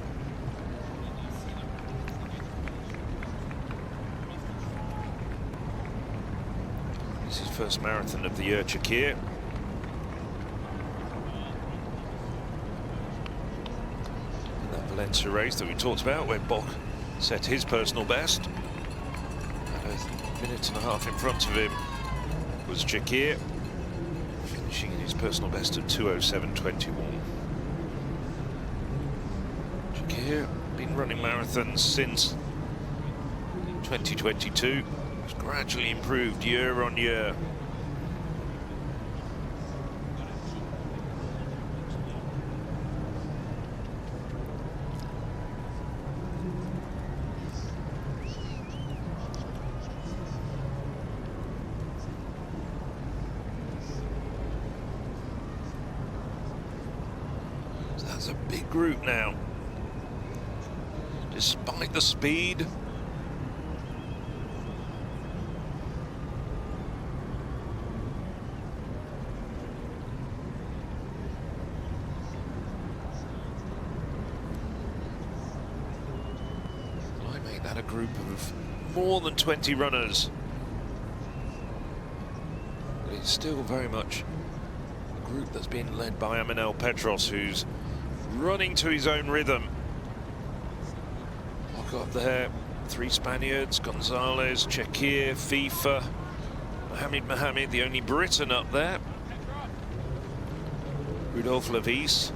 This is his first marathon of the year, Chakir. In that Valencia race that we talked about, where Bock set his personal best. And a minute and a half in front of him was Chakir, finishing in his personal best of 2:07:21. Chakir been running marathons since 2022. Has gradually improved year on year. That's a big group now. Despite the speed, I make that a group of more than 20 runners. But it's still very much a group that's been led by Aminel Petros, who's running to his own rhythm. Look up there, 3 Spaniards, Gonzalez, Chakir, FIFA, Mohamed, the only Briton up there. Rudolf Levis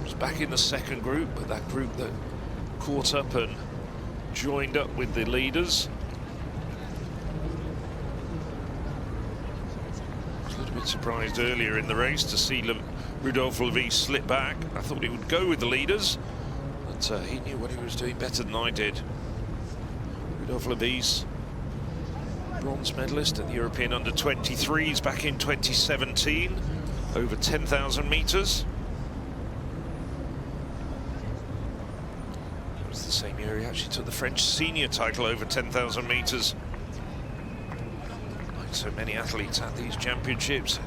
was back in the second group, but that group that caught up and joined up with the leaders. bit surprised earlier in the race to see Rudolf Levy slip back. I thought he would go with the leaders, but he knew what he was doing better than I did. Rudolf Levy's bronze medalist at the European Under-23s back in 2017, over 10,000 metres. It was the same year he actually took the French senior title over 10,000 metres. Like so many athletes at these championships,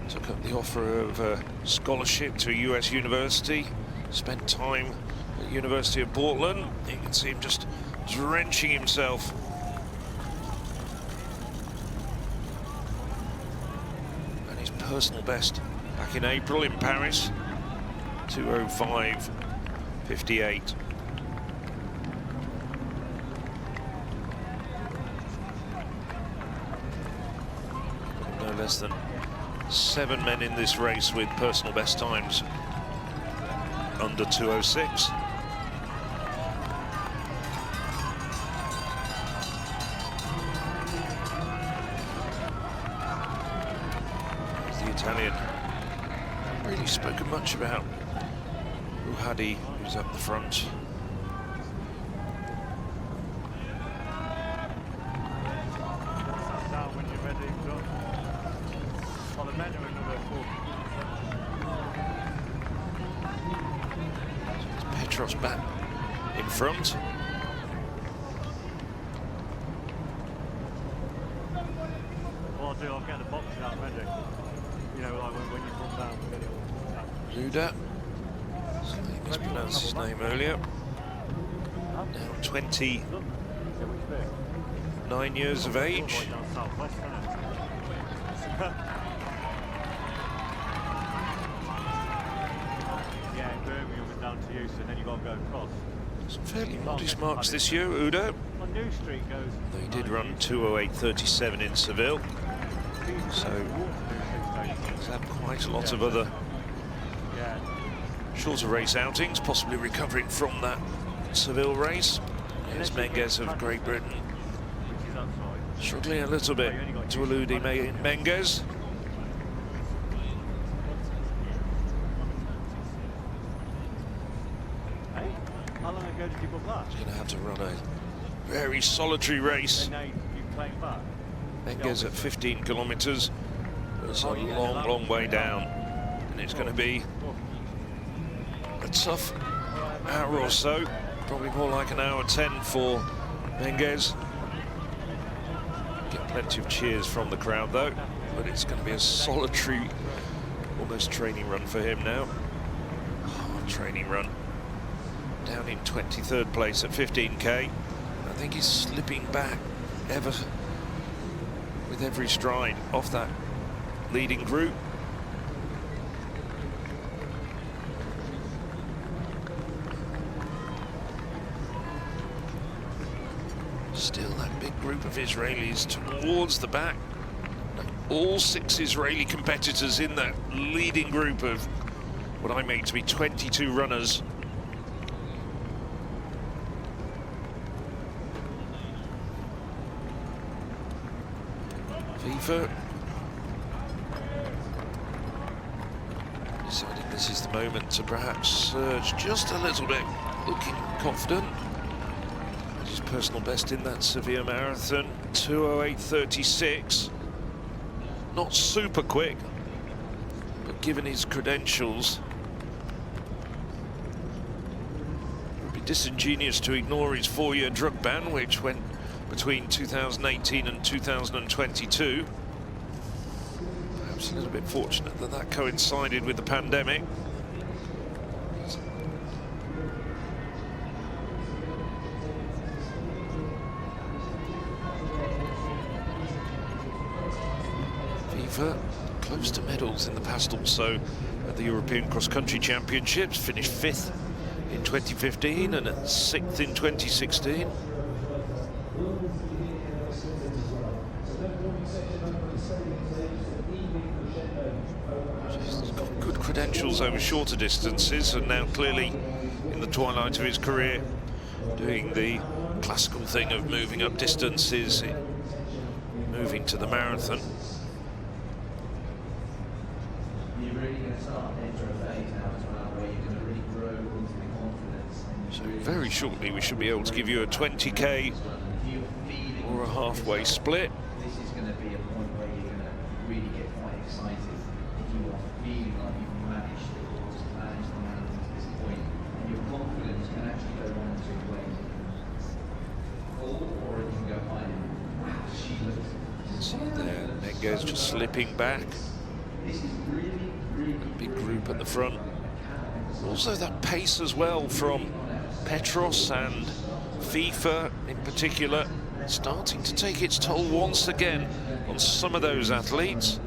took up the offer of a scholarship to a US university, spent time at University of Portland. You can see him just drenching himself. And his personal best back in April in Paris, 2:05.58. No less than 7 men in this race with personal best times under 2:06. The Italian hasn't really spoken much about Uhadi, who's up the front. Petros back in front. What I'll do, I'll get the boxes out ready. You know, like when you come down, we'll get it all out. Luda. Somebody mispronounced his name earlier. Now 29 years of age. Yeah, in Birmingham and down to Euston, and then you got to go across. Some fairly modest marks this year, Udo. On New Street goes. Though he did run 2:08.37 in Seville, so he's had quite a lot of other shorter race outings, possibly recovering from that Seville race. Here's Menges of Great Britain, struggling a little bit to elude Menges. How long ago did you book that? He's going to have to run a very solitary race. And now you playing back? Menges at 15 kilometres. It's a long, long way down, and it's going to be a tough hour or so, probably more like an hour 10 for Menges. Get plenty of cheers from the crowd though, but it's going to be a solitary, almost training run for him now. Hard training run. Down in 23rd place at 15k. I think he's slipping back with every stride off that leading group. Still that big group of Israelis towards the back. All 6 Israeli competitors in that leading group of what I make to be 22 runners. FIFA deciding this is the moment to perhaps surge just a little bit, looking confident. His personal best in that Sevilla marathon, 2:08.36. Not super quick, but given his credentials, it would be disingenuous to ignore his 4-year drug ban, which went between 2018 and 2022. Perhaps a little bit fortunate that that coincided with the pandemic. FIFA close to medals in the past also at the European Cross Country Championships, finished 5th in 2015 and 6th in 2016. He's got good credentials over shorter distances, and now clearly in the twilight of his career doing the classical thing of moving up distances, moving to the marathon. So very shortly we should be able to give you a 20k or a halfway split. This is going to be a point where you're going to really get quite excited if you are feeling like you've managed the course, managed the mountain to this point, and your confidence can actually go one of two ways. Or it can go higher. Wow, she looks. See there, Menges just slipping back. This is really, really Big group at the front. Also that pace as well from Petros and FIFA in particular, starting to take its toll once again on some of those athletes.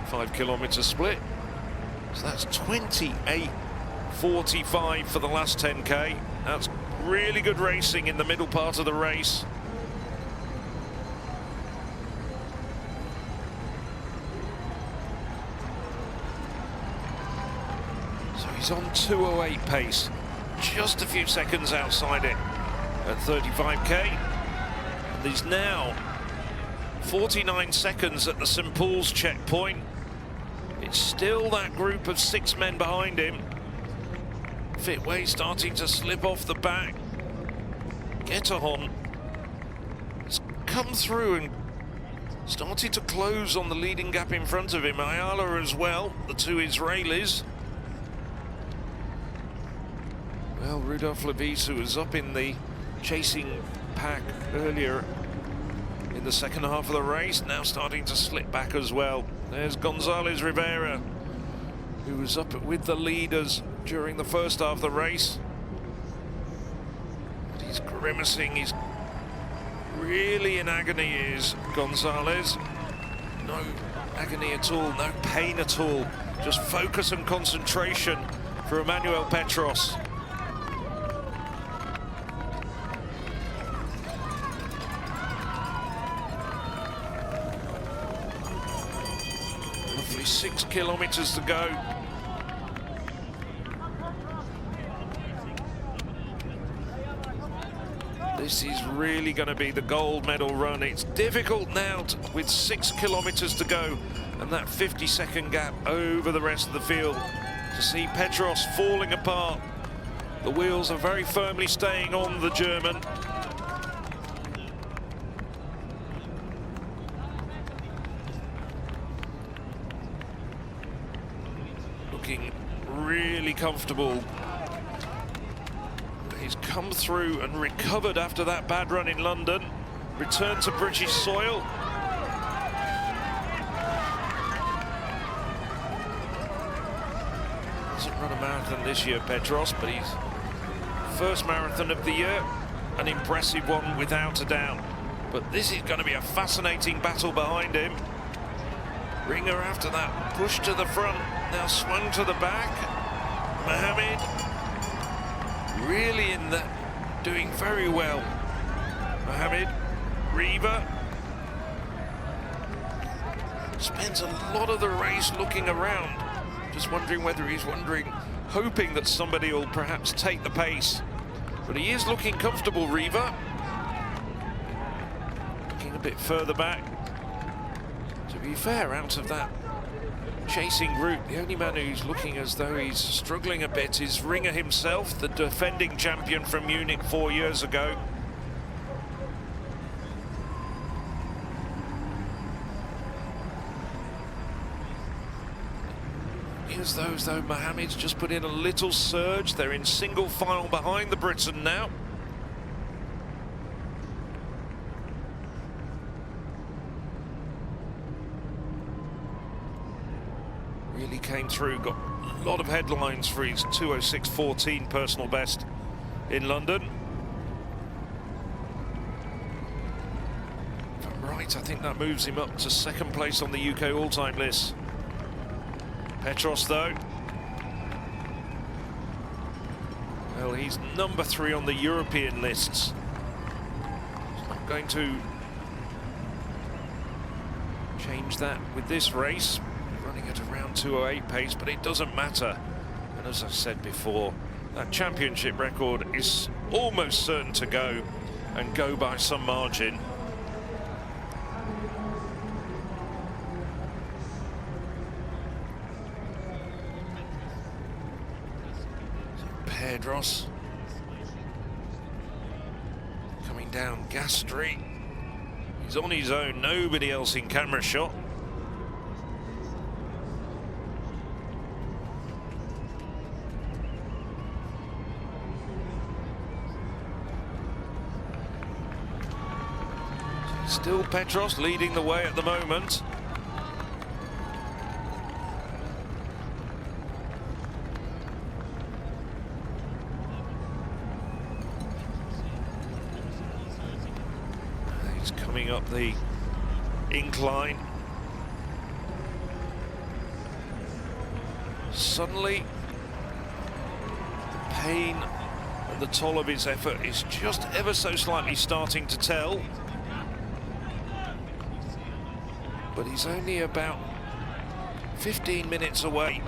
5-kilometre split. So that's 28:45 for the last 10k. That's really good racing in the middle part of the race. So he's on 2:08 pace, just a few seconds outside it at 35k. And he's now 49 seconds at the St Paul's checkpoint. It's still that group of 6 men behind him. Fitway starting to slip off the back. Getahon has come through and started to close on the leading gap in front of him. Ayala as well, the 2 Israelis. Well, Rudolf Levis, who was up in the chasing pack earlier in the second half of the race, now starting to slip back as well. There's Gonzalez Rivera, who was up with the leaders during the first half of the race. But he's grimacing, he's really in agony, is Gonzalez. No agony at all, no pain at all, just focus and concentration for Emmanuel Petros. Roughly 6 kilometers to go. This is really going to be the gold medal run. It's difficult now with 6 kilometers to go and that 50-second gap over the rest of the field to see Petros falling apart. The wheels are very firmly staying on the German. Looking really comfortable. He's come through and recovered after that bad run in London. Returned to British soil. Hasn't run a marathon this year, Petros, but he's first marathon of the year. An impressive one without a doubt. But this is going to be a fascinating battle behind him. Ringer after that push to the front, now swung to the back. Mohammed really in the doing very well. Mohammed, Riva spends a lot of the race looking around, just wondering whether he's hoping that somebody will perhaps take the pace. But he is looking comfortable, Riva. Looking a bit further back. To be fair, out of that chasing group, the only man who's looking as though he's struggling a bit is Ringer himself, the defending champion from Munich 4 years ago. As though Mohammed's just put in a little surge. They're in single file behind the Briton now. Really came through, got a lot of headlines for his 2:06.14 personal best in London. If I'm right, I think that moves him up to second place on the UK all-time list. Petros, though, well, he's number 3 on the European lists. He's not going to change that with this race. Running at around 2:08 pace, but it doesn't matter. And as I said before, that championship record is almost certain to go, and go by some margin. Pedros coming down Gastry. He's on his own, nobody else in camera shot. Still Petros leading the way at the moment. He's coming up the incline. Suddenly, the pain and the toll of his effort is just ever so slightly starting to tell. But he's only about 15 minutes away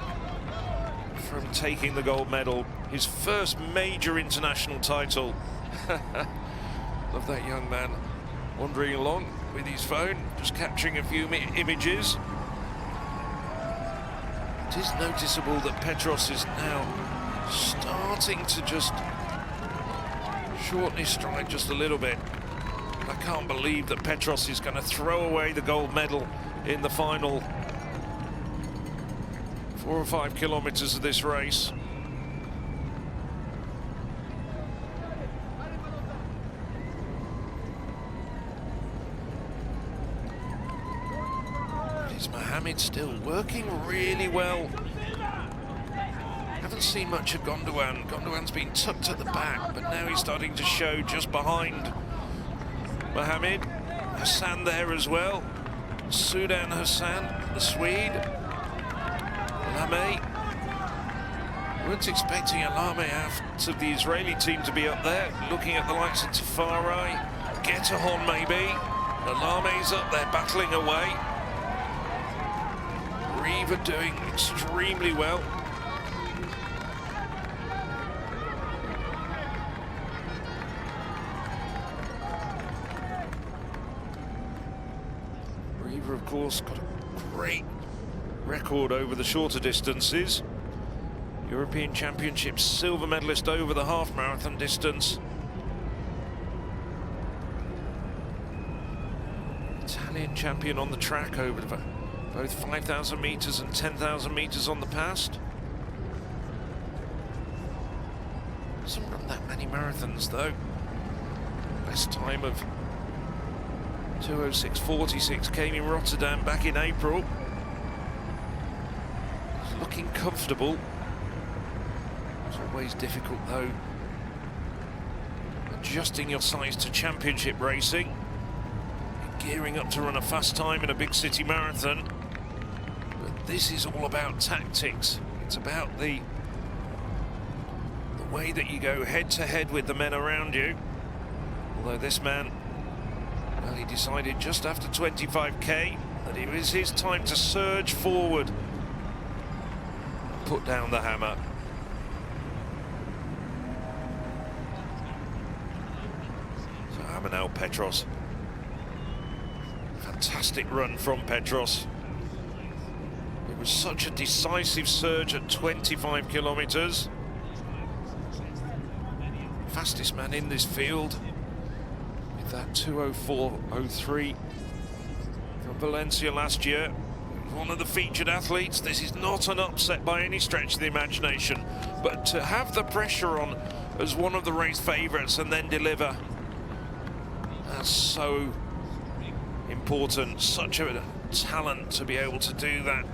from taking the gold medal, his first major international title. Love that young man wandering along with his phone, just capturing a few images. It is noticeable that Petros is now starting to just shorten his stride just a little bit. I can't believe that Petros is going to throw away the gold medal in the final 4 or 5 kilometers of this race. Is Mohammed still working really well? Haven't seen much of Gondwan. Gondwan's been tucked at the back, but now he's starting to show just behind Mohammed. Hassan there as well. Sudan Hassan, the Swede. Lame. Weren't expecting Lame out of the Israeli team to be up there. Looking at the likes of Tafari, Getahon maybe. Lame's up there battling away. Reeve doing extremely well. Reeve, of course, got a great record over the shorter distances. European Championships silver medalist over the half marathon distance. Italian champion on the track over both 5,000 meters and 10,000 meters on the past. Hasn't run that many marathons though. Best time of 2:06:46 came in Rotterdam back in April. He's looking comfortable. It's always difficult though, adjusting your size to championship racing, gearing up to run a fast time in a big city marathon. But this is all about tactics. It's about the way that you go head to head with the men around you. Although this man, well, he decided just after 25k that it was his time to surge forward, put down the hammer. So Amanal Petros, fantastic run from Petros. It was such a decisive surge at 25 kilometers. Fastest man in this field with that 2:04:03 from Valencia last year. One of the featured athletes. This is not an upset by any stretch of the imagination, but to have the pressure on as one of the race favourites and then deliver, that's so important. Such a talent to be able to do that,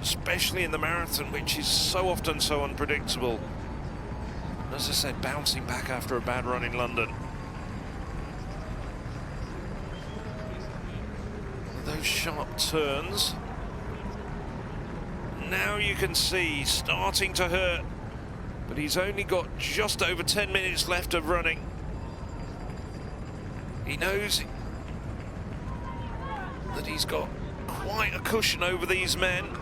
especially in the marathon, which is so often so unpredictable. As I said, bouncing back after a bad run in London. Those sharp turns. Now you can see starting to hurt, but he's only got just over 10 minutes left of running. He knows that he's got quite a cushion over these men.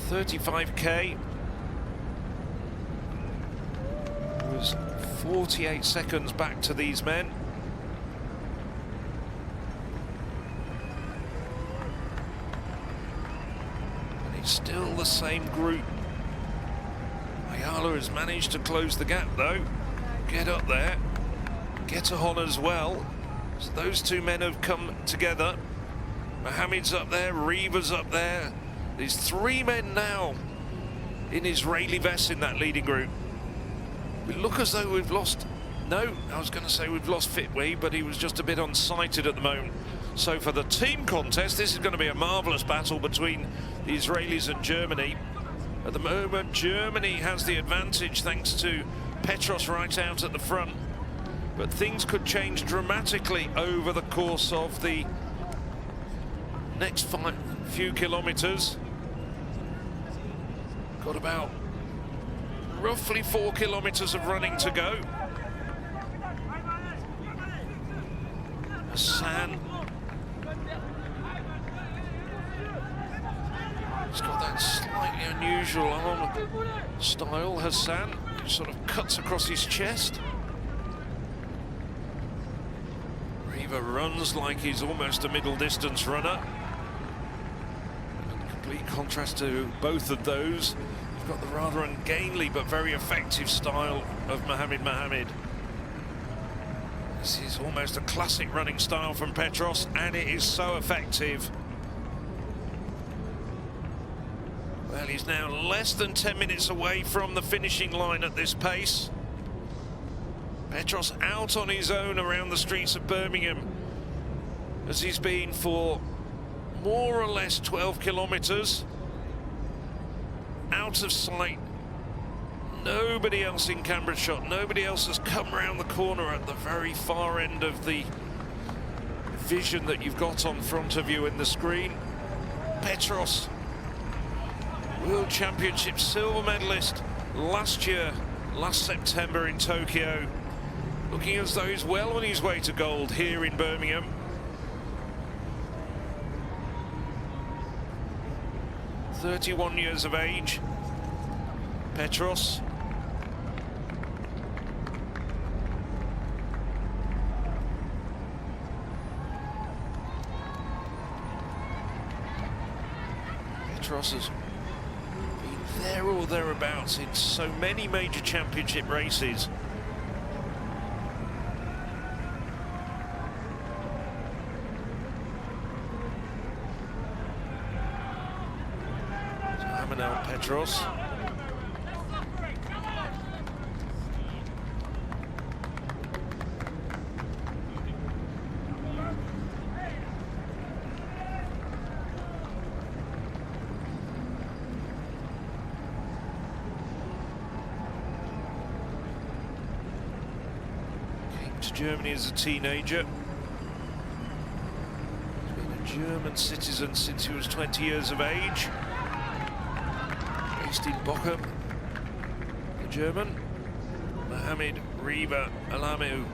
35k was 48 seconds back to these men. And it's still the same group. Ayala has managed to close the gap though. Get up there. Getahon as well. So those two men have come together. Mohammed's up there, Reeva's up there. There's 3 men now in Israeli vests in that leading group. We look as though we've lost... No, I was going to say we've lost Fitwe, but he was just a bit unsighted at the moment. So for the team contest, this is going to be a marvellous battle between the Israelis and Germany. At the moment, Germany has the advantage thanks to Petros right out at the front. but things could change dramatically over the course of the next few kilometres. Got about roughly 4 kilometres of running to go. Hassan. He's got that slightly unusual arm style, Hassan. Sort of cuts across his chest. Riva runs like he's almost a middle distance runner. In complete contrast to both of those, you've got the rather ungainly but very effective style of Mohamed. This is almost a classic running style from Petros, and it is so effective. Well, he's now less than 10 minutes away from the finishing line at this pace. Petros out on his own around the streets of Birmingham, as he's been for more or less 12 kilometres. Out of sight. Nobody else in camera shot. Nobody else has come round the corner at the very far end of the vision that you've got on front of you in the screen. Petros, World Championship silver medalist last September in Tokyo. Looking as though he's well on his way to gold here in Birmingham. "31 years of age, Petros. Petros has been there or thereabouts in so many major championship races. Petros. Came to Germany as a teenager. He's been a German citizen since he was 20 years of age. Based in Bochum, the German. Mohamed, Riva, Alamu,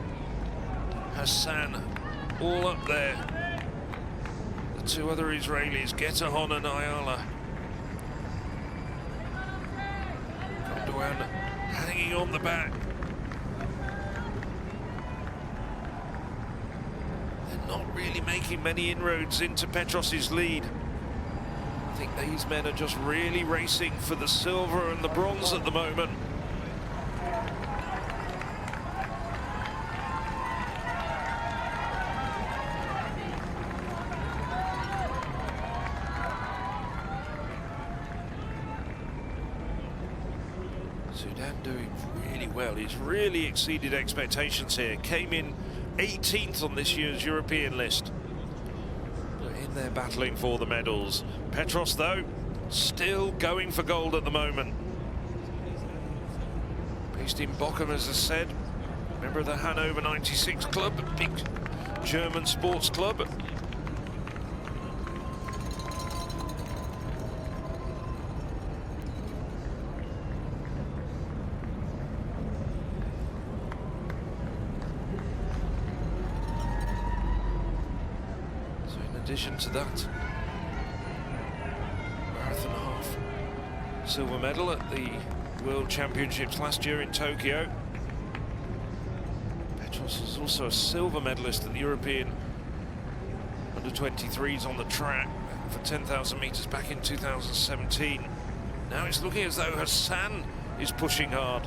Hassan, all up there. The two other Israelis, Getahon and Ayala. Gondwan hanging on the back. They're not really making many inroads into Petros's lead. I think these men are just really racing for the silver and the bronze at the moment. Sudan doing really well. He's really exceeded expectations here. Came in 18th on this year's European list. They're battling for the medals. Petros, though, still going for gold at the moment. Based in Bochum, as I said, member of the Hanover 96 club, a big German sports club. In addition to that, marathon half silver medal at the World Championships last year in Tokyo. Petros is also a silver medalist at the European under-23s on the track for 10,000 metres back in 2017. Now it's looking as though Hassan is pushing hard.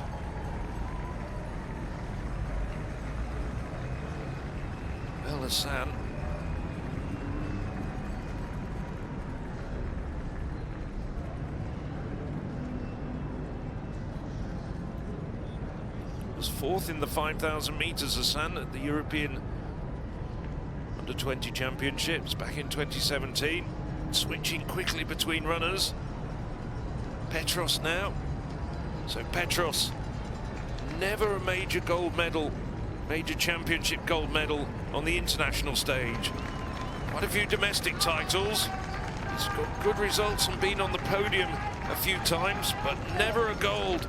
Well, Hassan was fourth in the 5,000 metres, Hassan, at the European Under-20 Championships back in 2017. Switching quickly between runners. Petros now. So Petros, never a major gold medal major championship gold medal on the international stage. Quite a few domestic titles. He's got good results and been on the podium a few times, but never a gold.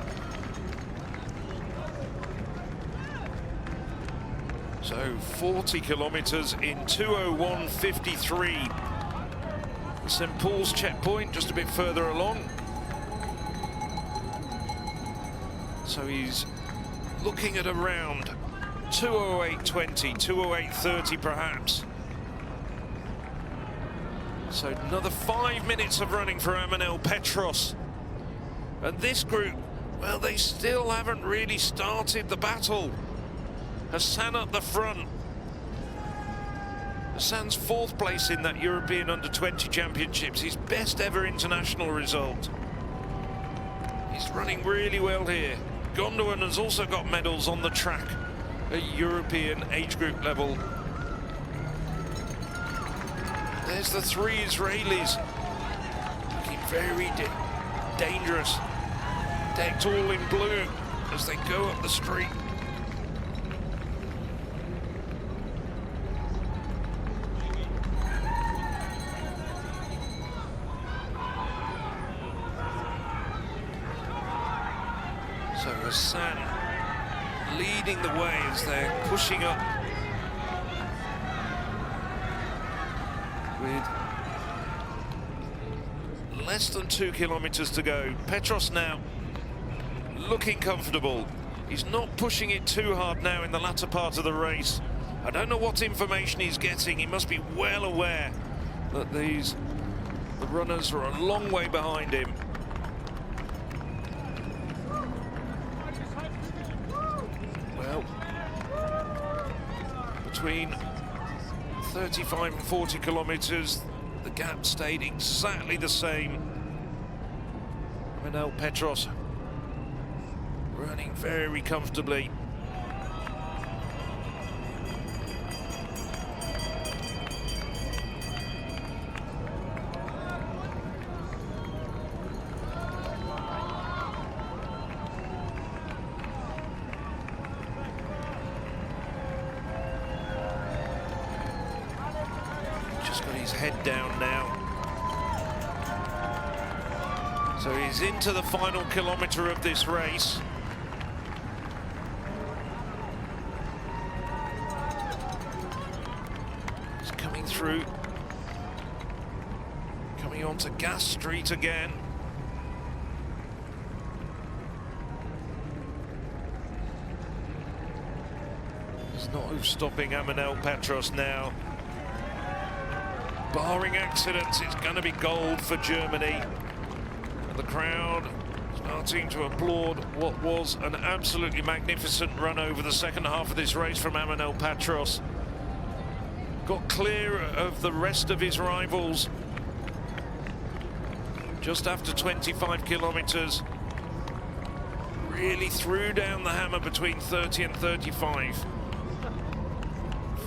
So 40 kilometers in 2:01:53. The St. Paul's checkpoint just a bit further along. So he's looking at around 2:08:20, 2:08:30 perhaps. So another 5 minutes of running for Amanel Petros. And this group, well, they still haven't really started the battle. Hassan up the front. Hassan's 4th place in that European Under-20 Championships, his best ever international result. He's running really well here. Gondwan has also got medals on the track at European age group level. There's the 3 Israelis, looking very dangerous, decked all in blue as they go up the street. So Hassan leading the way as they're pushing up with less than 2 kilometers to go. Petros now looking comfortable. He's not pushing it too hard now in the latter part of the race. I don't know what information he's getting. He must be well aware that the runners are a long way behind him. Well, between 35 and 40 kilometers, the gap stayed exactly the same. Amanel Petros running very comfortably. Just got his head down now. So he's into the final kilometre of this race. He's coming through. Coming onto Gas Street again. There's no stopping Amanel Petros now. Barring accidents, it's going to be gold for Germany. And the crowd starting to applaud what was an absolutely magnificent run over the second half of this race from Amanel Petros. Got clear of the rest of his rivals just after 25 kilometers. Really threw down the hammer between 30 and 35.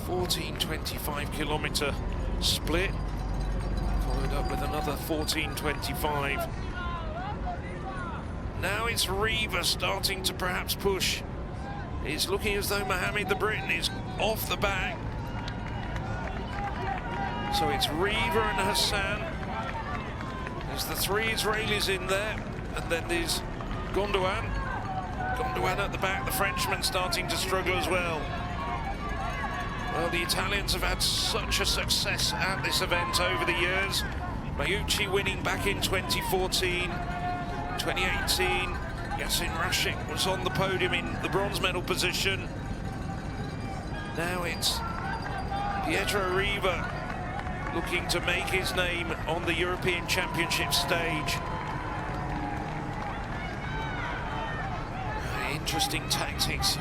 14:25 kilometer split, followed up with another 14:25. Now it's Riva starting to perhaps push. It's looking as though Mohammed the Briton is off the back. So it's Riva and Hassan. There's the 3 Israelis in there, and then there's Gondwan. Gondwan at the back, the Frenchman starting to struggle as well. Well, the Italians have had such a success at this event over the years. Maiucci winning back in 2014, 2018. Yassin Rashik was on the podium in the bronze medal position. Now it's Pietro Riva looking to make his name on the European Championship stage. Interesting tactics.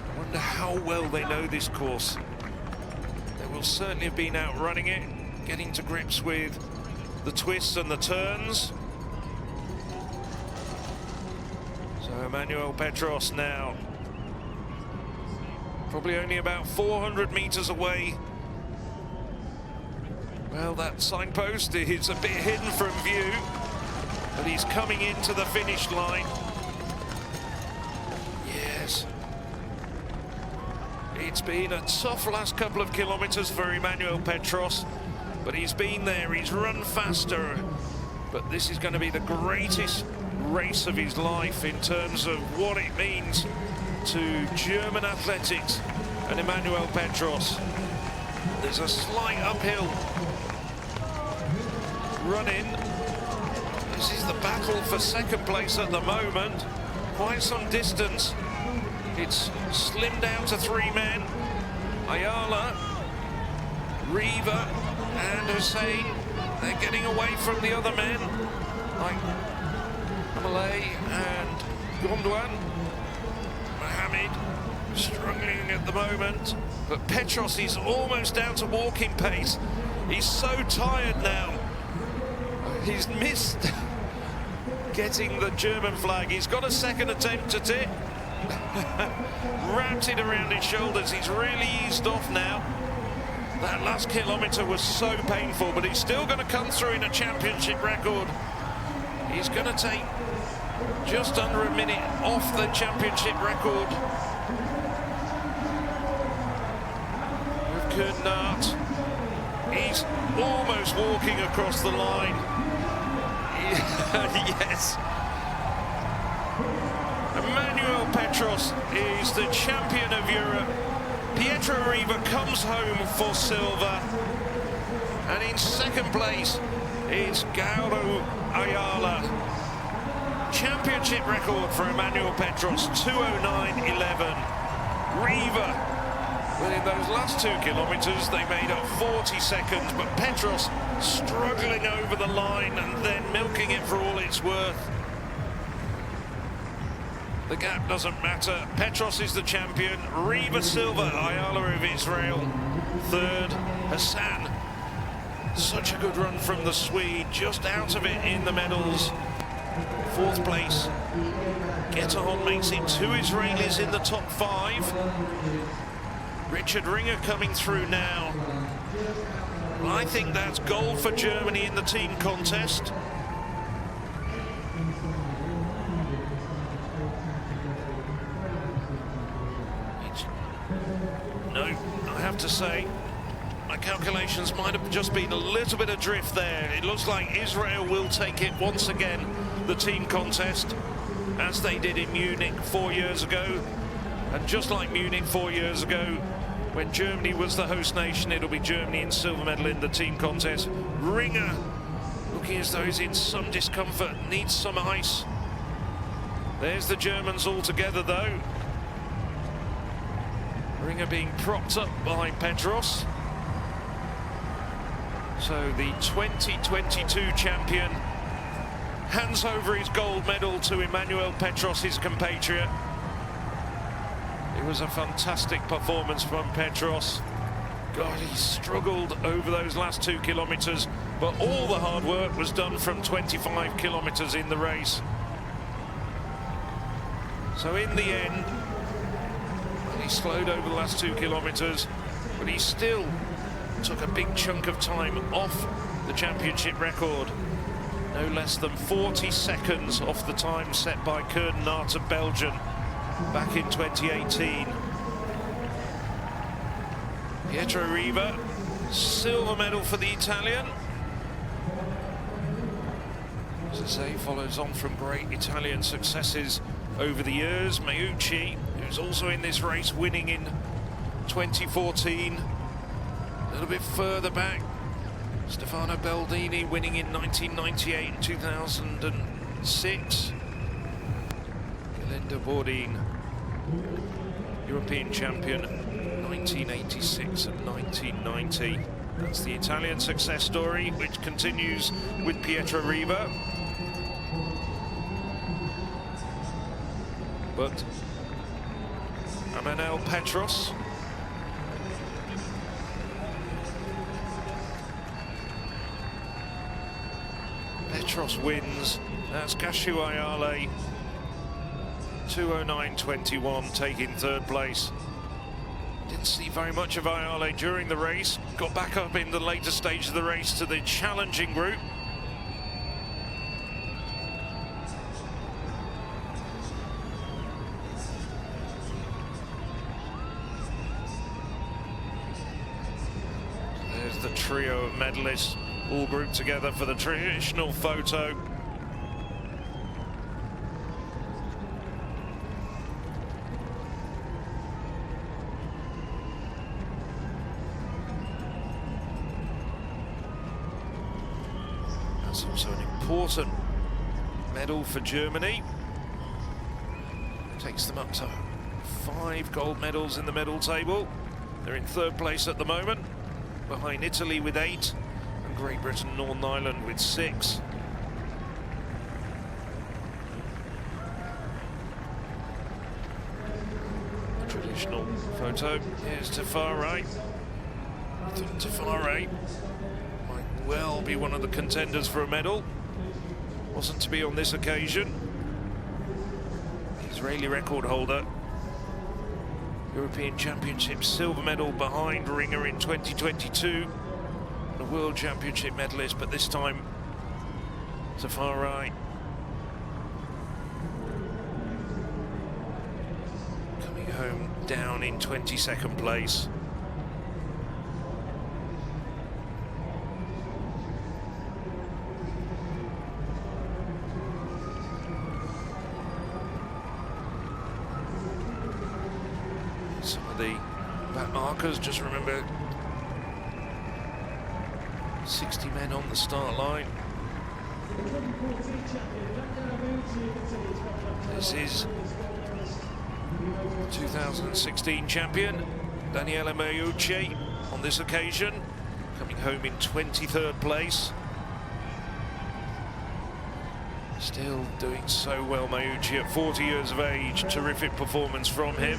I wonder how well they know this course. They will certainly have been out running it, getting to grips with the twists and the turns. So Amanel Petros now probably only about 400 meters away. Well, that signpost is a bit hidden from view, but he's coming into the finish line. Yes. It's been a tough last couple of kilometres for Emmanuel Petros, but he's been there, he's run faster. But this is going to be the greatest race of his life in terms of what it means to German athletics and Emmanuel Petros. There's a slight uphill run-in. This is the battle for second place at the moment. Quite some distance. It's slimmed down to 3 men. Ayala, Riva and Hussein. They're getting away from the other men, like Malay and Gondwan. Mohamed struggling at the moment, but Petros is almost down to walking pace. He's so tired now. He's missed getting the German flag. He's got a second attempt at it. Wrapped it around his shoulders. He's really eased off now. That last kilometre was so painful, but he's still going to come through in a championship record. He's going to take just under a minute off the championship record. With Kernart, he's almost walking across the line. Yes. Emmanuel Petros is the champion of Europe. Pietro Riva comes home for silver. And in second place is Gauro Ayala. Championship record for Emmanuel Petros, 2:09.11. Riva, well, in those last 2 kilometres, they made up 40 seconds, but Petros struggling over the line and then milking it for all it's worth. The gap doesn't matter. Petros is the champion. Riva silver, Ayala of Israel third. Hassan, such a good run from the Swede, just out of it in the medals. 4th place. Getahon makes it 2 Israelis in the top 5. Richard Ringer coming through now. I think that's gold for Germany in the team contest. No, I have to say, my calculations might have just been a little bit adrift there. It looks like Israel will take it once again, the team contest, as they did in Munich 4 years ago. And just like Munich 4 years ago, when Germany was the host nation, it'll be Germany in silver medal in the team contest. Ringer, looking as though he's in some discomfort, needs some ice. There's the Germans all together though. Ringer being propped up by Petros. So the 2022 champion hands over his gold medal to Emmanuel Petros, his compatriot. It was a fantastic performance from Petros. God, he struggled over those last 2 kilometres, but all the hard work was done from 25 kilometres in the race. So in the end, he slowed over the last 2 kilometres, but he still took a big chunk of time off the championship record. No less than 40 seconds off the time set by Kernart of Belgium back in 2018. Pietro Riva, silver medal for the Italian. As I say, follows on from great Italian successes over the years. Meucci, who's also in this race, winning in 2014. A little bit further back, Stefano Baldini winning in 1998 and 2006. Galinda Bordin, European champion 1986 and 1990. That's the Italian success story, which continues with Pietro Riva. But Emmanuel Petros, Petros wins. That's Gashu Ayale, 2:09.21, taking 3rd place. Didn't see very much of Ayale during the race. Got back up in the later stage of the race to the challenging group. trio of medalists all grouped together for the traditional photo. That's also an important medal for Germany. Takes them up to 5 gold medals in the medal table. They're in 3rd place at the moment, behind Italy with 8 and Great Britain and Northern Ireland with 6. The traditional photo. Here's Tafare. Tafare might well be one of the contenders for a medal. Wasn't to be on this occasion. Israeli record holder. European Championship silver medal behind Ringer in 2022. The World Championship medalist, but this time Tafare coming home down in 22nd place. Some of the back markers, just remember 60 men on the start line. This is 2016 champion Daniele Meucci on this occasion, coming home in 23rd place. Still doing so well, Meucci at 40 years of age. Terrific performance from him.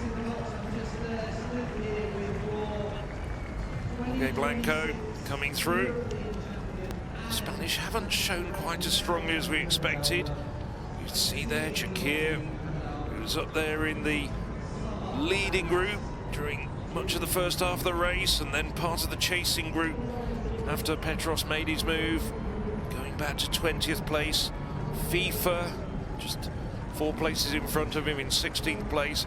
Jorge Blanco coming through. The Spanish haven't shown quite as strongly as we expected. You can see there Shakir, who was up there in the leading group during much of the first half of the race, and then part of the chasing group after Petros made his move, going back to 20th place. FIFA just 4 places in front of him in 16th place.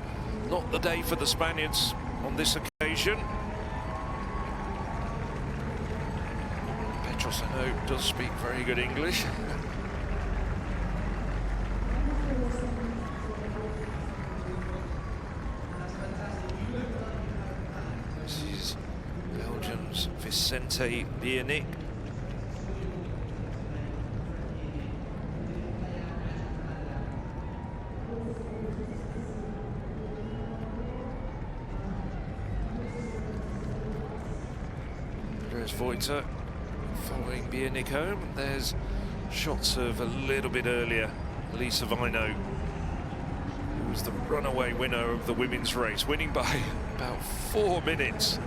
Not the day for the Spaniards on this occasion. Petros, I know, does speak very good English. This is Belgium's Vicente Biernik. There's Voiter following Biernik home. There's shots of a little bit earlier, Lisa Vino, who was the runaway winner of the women's race, winning by about 4 minutes.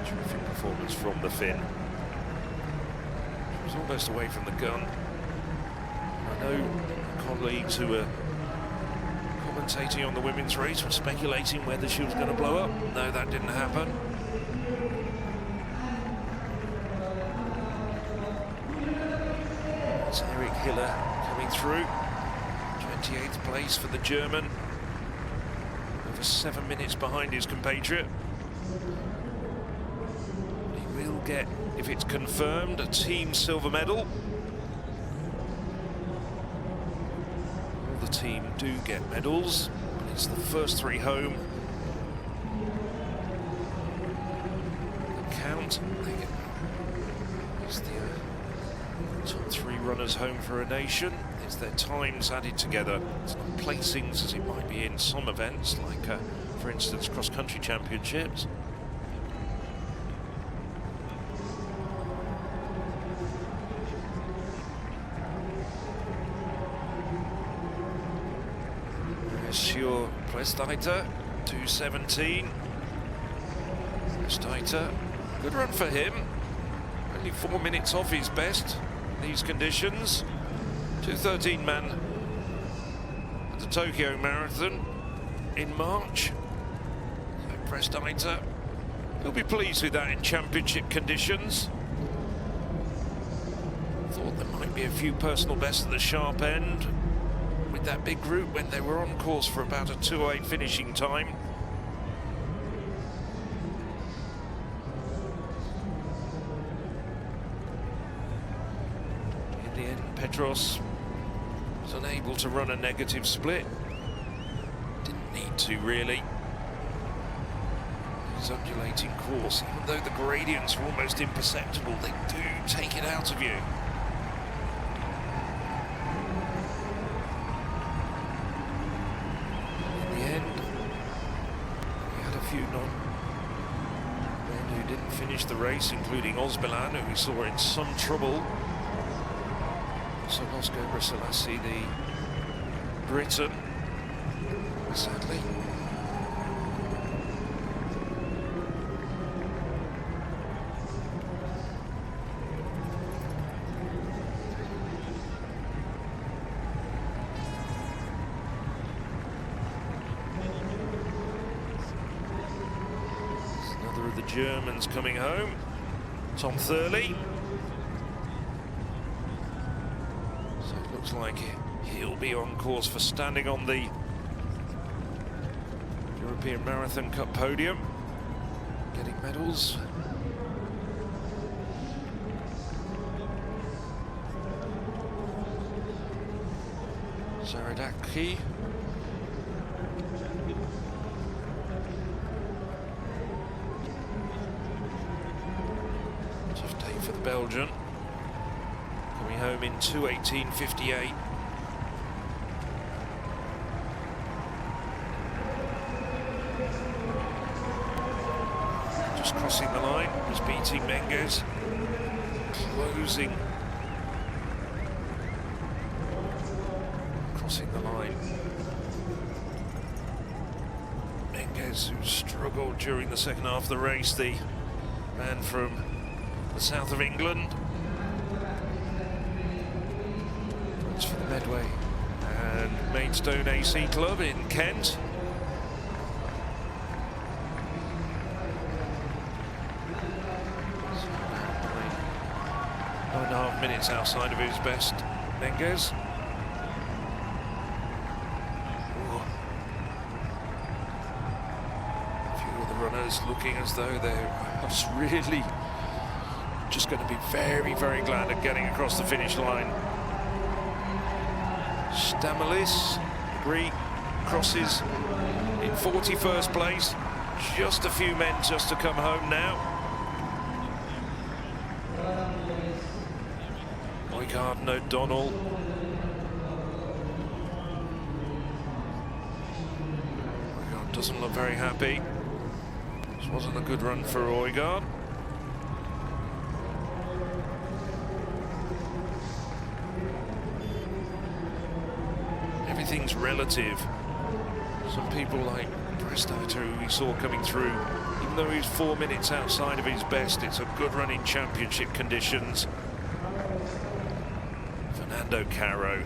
Terrific performance from the Finn. She was almost away from the gun. I know colleagues who were commentating on the women's race were speculating whether she was going to blow up. No, that didn't happen. It's Eric Hiller coming through. 28th place for the German. Over 7 minutes behind his compatriot. He will get, if it's confirmed, a team silver medal. All the team do get medals, but it's the first 3 home that count. They get, it's the top 3 runners home for a nation. It's their times added together. It's not placings as it might be in some events, like for instance cross-country championships. Monsieur Prestaiter, 2:17. Prestaiter, good run for him. Only 4 minutes off his best in these conditions. 2:13 man at the Tokyo Marathon in March. So Prestaiter, he'll be pleased with that in championship conditions. Thought there might be a few personal bests at the sharp end with that big group when they were on course for about a 2:08 finishing time. the end, Petros was unable to run a negative split. Didn't need to, really. His undulating course, even though the gradients are almost imperceptible, they do take it out of you. In the end, we had a few men who didn't finish the race, including Osbilan, who we saw in some trouble. So lost Gebre Selassie, the Briton, sadly. Another of the Germans coming home, Tom Thurley. So it looks like he'll be on course for standing on the European Marathon Cup podium, getting medals. Zaradaki. Tough day for the Belgian. Coming home in 2:18:58. Just crossing the line, was beating Menges. Closing. Crossing the line. Menges, who struggled during the second half of the race, the man from the south of England. Points for the Medway and Maidstone AC Club in Kent. So 9.5 minutes outside of his best, Menges. A few of the runners looking as though they're really just going to be very, very glad at getting across the finish line. Stamalis, Greek, crosses in 41st place. Just a few men just to come home now. Oigard and O'Donnell. Oigard doesn't look very happy. This wasn't a good run for Oigard. Everything's relative. Some people like Prestater, who we saw coming through, even though he's 4 minutes outside of his best, it's a good run in championship conditions. Fernando Caro.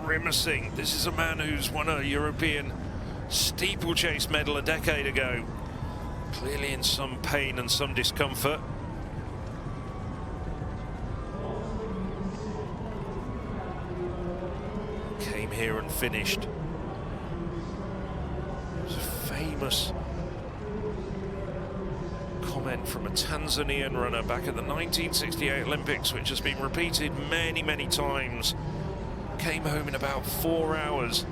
Grimacing. This is a man who's won a European steeplechase medal a decade ago. Clearly in some pain and some discomfort. Came here and finished. It was a famous comment from a Tanzanian runner back at the 1968 Olympics, which has been repeated many, many times. Came home in about 4 hours.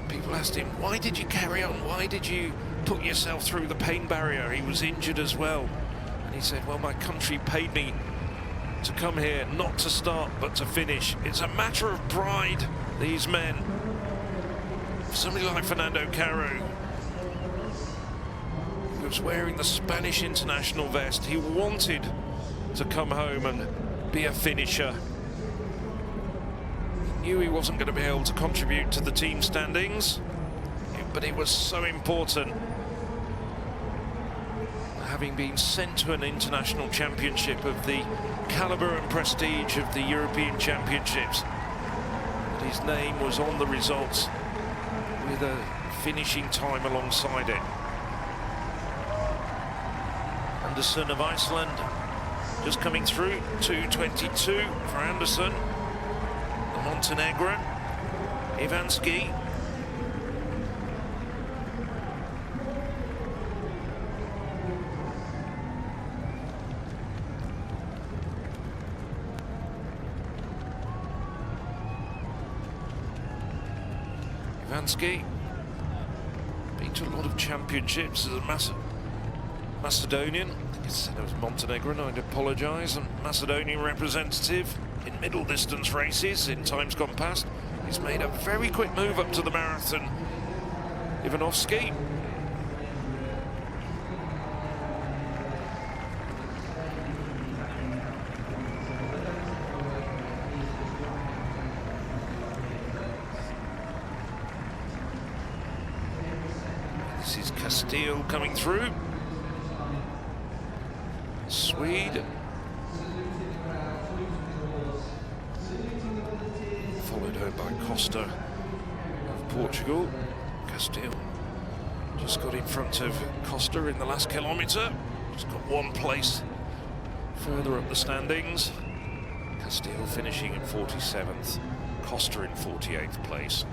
People asked him, why did you carry on? Why did you put yourself through the pain barrier? He was injured as well. And he said, well, my country paid me to come here, not to start, but to finish. It's a matter of pride, these men. Somebody like Fernando Caro, who was wearing the Spanish international vest, he wanted to come home and be a finisher. He knew he wasn't going to be able to contribute to the team standings, but it was so important, having been sent to an international championship of the calibre and prestige of the European Championships, that his name was on the results with a finishing time alongside it. Anderson of Iceland just coming through, 2:22 for Anderson. The Montenegrin, Ivanski. Stefanski. Been to a lot of championships as a Macedonian. I think it said it was Montenegrin, I'd apologise. And Macedonian representative in middle distance races in times gone past. He's made a very quick move up to the marathon. Ivanovski. This is Castile coming through. Swede. Followed home by Costa of Portugal. Castile just got in front of Costa in the last kilometre. Just got one place further up the standings. Castile finishing in 47th. Costa in 48th place.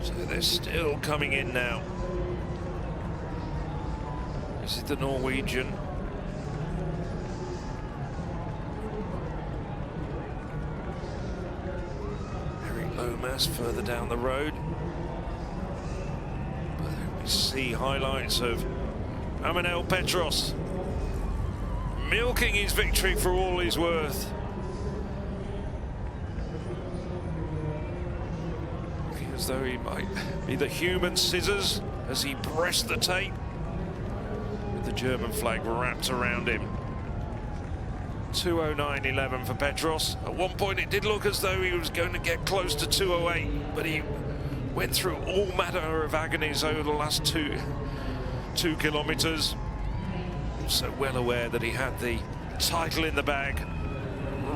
So they're still coming in now. This is the Norwegian. Eric Lomas further down the road. But we see highlights of Amanel Petros milking his victory for all he's worth. As though he might be the human scissors as he pressed the tape with the German flag wrapped around him. 2:09.11 for Petros. At one point it did look as though he was going to get close to 2:08, but he went through all manner of agonies over the last two kilometres. So well aware that he had the title in the bag.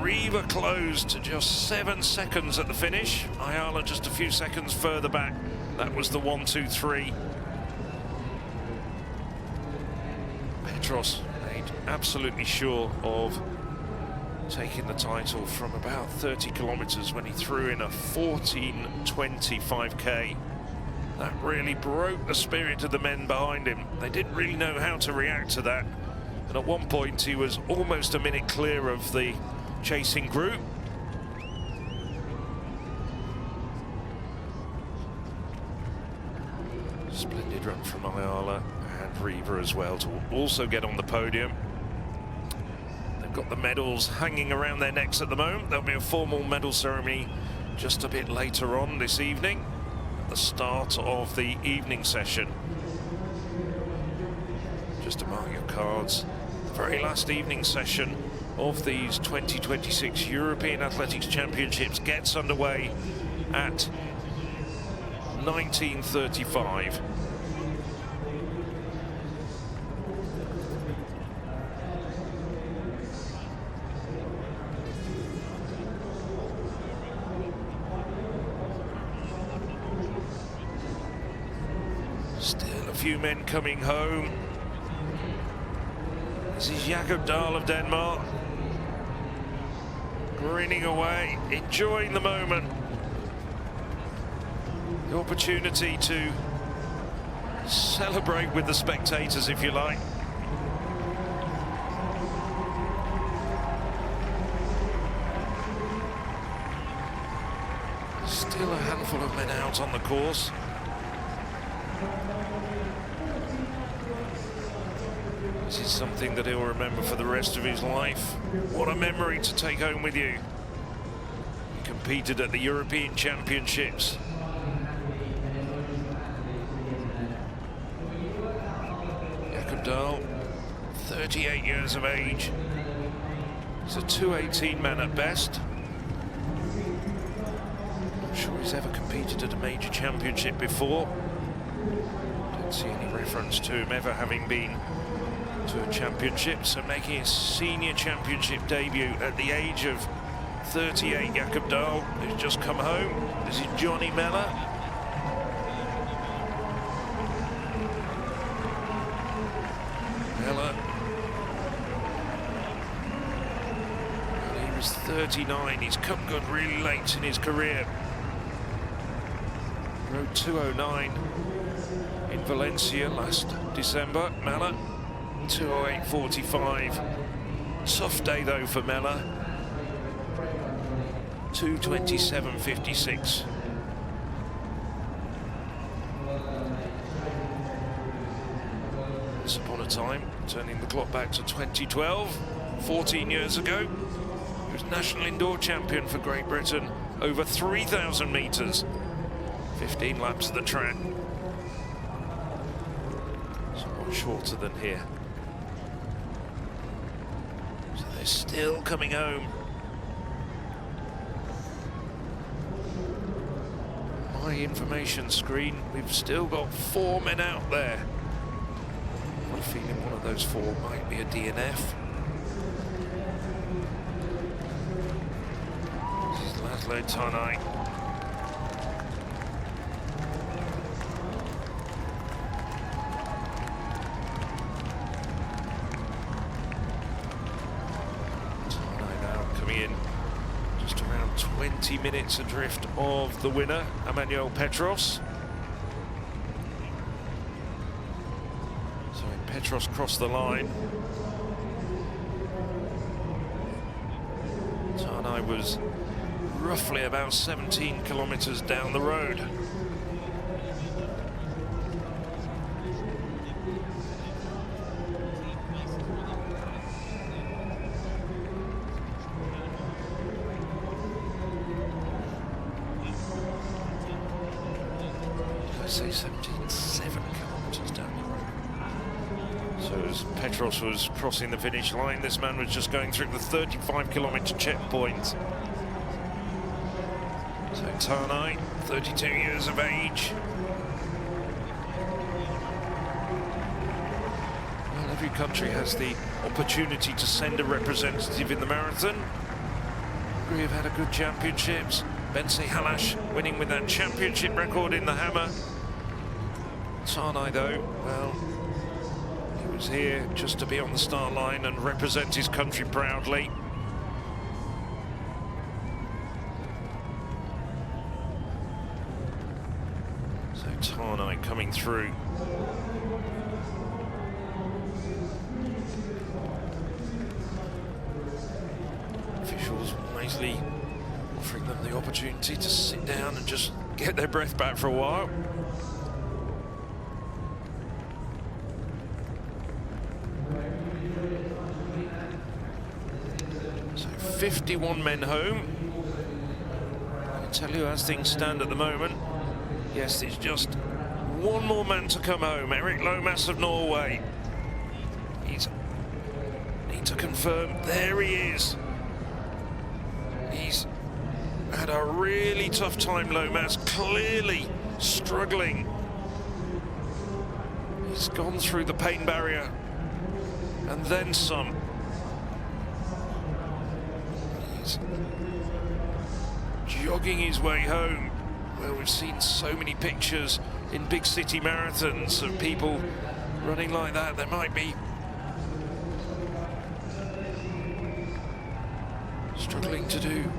Riva closed to just 7 seconds at the finish. Ayala just a few seconds further back. That was the 1-2-3. Petros made absolutely sure of taking the title from about 30 kilometres when he threw in a 14:25k. That really broke the spirit of the men behind him. They didn't really know how to react to that. And at one point he was almost a minute clear of the chasing group. Splendid run from Ayala and Riva as well to also get on the podium. They've got the medals hanging around their necks at the moment. There'll be a formal medal ceremony just a bit later on this evening, at the start of the evening session. Just to mark your cards, the very last evening session of these 2026 European Athletics Championships gets underway at 19:35. Still a few men coming home. This is Jakob Dahl of Denmark. Grinning away, enjoying the moment. The opportunity to celebrate with the spectators, if you like. Still a handful of men out on the course. This is something that he'll remember for the rest of his life. What a memory to take home with you. He competed at the European Championships. Jakob Dahl, 38 years of age. He's a 2:18 man at best. Not sure he's ever competed at a major championship before. Don't see any reference to him ever having been to a championship, so making his senior championship debut at the age of 38, Jakob Dahl, who's just come home. This is Johnny Mellor. Mellor, well, he was 39, he's come good really late in his career. Rode 2:09 in Valencia last December. Mellor 2:08.45 Tough day though for Mella. 2:27.56. Once upon a time, turning the clock back to 2012, 14 years ago, he was national indoor champion for Great Britain, over 3,000 metres, 15 laps of the track. Somewhat shorter than here. So they're still coming home. My information screen, we've still got 4 men out there. I'm feeling one of those 4 might be a DNF. This is Laszlo Tarnay. Tarnay now coming in just around 20 minutes adrift of the winner, Emmanuel Petros. Petros crossed the line. Tarnay was roughly about 17 kilometres down the road. Did I say 17? 7 kilometres down the road. So as Petros was crossing the finish line, this man was just going through the 35-kilometre checkpoint. So Tarnay, 32 years of age. Well, every country has the opportunity to send a representative in the marathon. We have had a good championships. Bensi Halash winning with that championship record in the hammer. Tarnay, though, well, was here just to be on the start line and represent his country proudly. So Tarnay coming through. Officials wisely offering them the opportunity to sit down and just get their breath back for a while. So 51 men home. I can tell you as things stand at the moment, yes, there's just one more man to come home, Erik Lomas of Norway. He's need to confirm, there he is. He's had a really tough time, Lomas, clearly struggling. He's gone through the pain barrier and then some. He's jogging his way home. Well, we've seen so many pictures in big city marathons of people running like that. There might be struggling to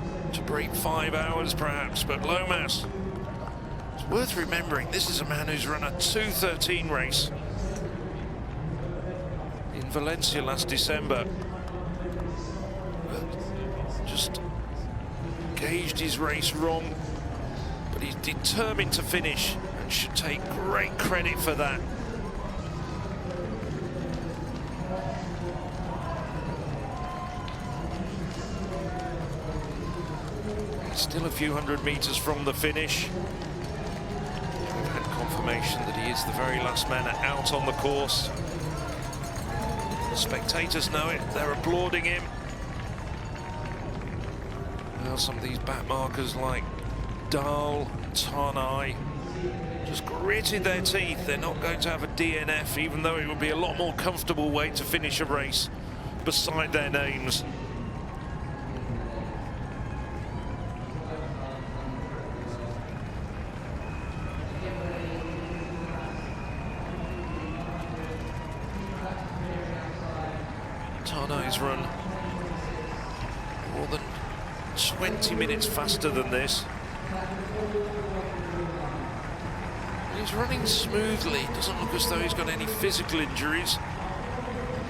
break 5 hours perhaps, but Lomas, it's worth remembering, this is a man who's run a 2:13 race in Valencia last December. But just gauged his race wrong, but he's determined to finish and should take great credit for that. Still a few hundred meters from the finish. We've had confirmation that he is the very last man out on the course. The spectators know it, they're applauding him. Well, some of these back markers like Dahl, Tarnay, just gritted their teeth. They're not going to have a DNF, even though it would be a lot more comfortable way to finish a race beside their names. Tarnay's run more than 20 minutes faster than this. He's running smoothly. Doesn't look as though he's got any physical injuries.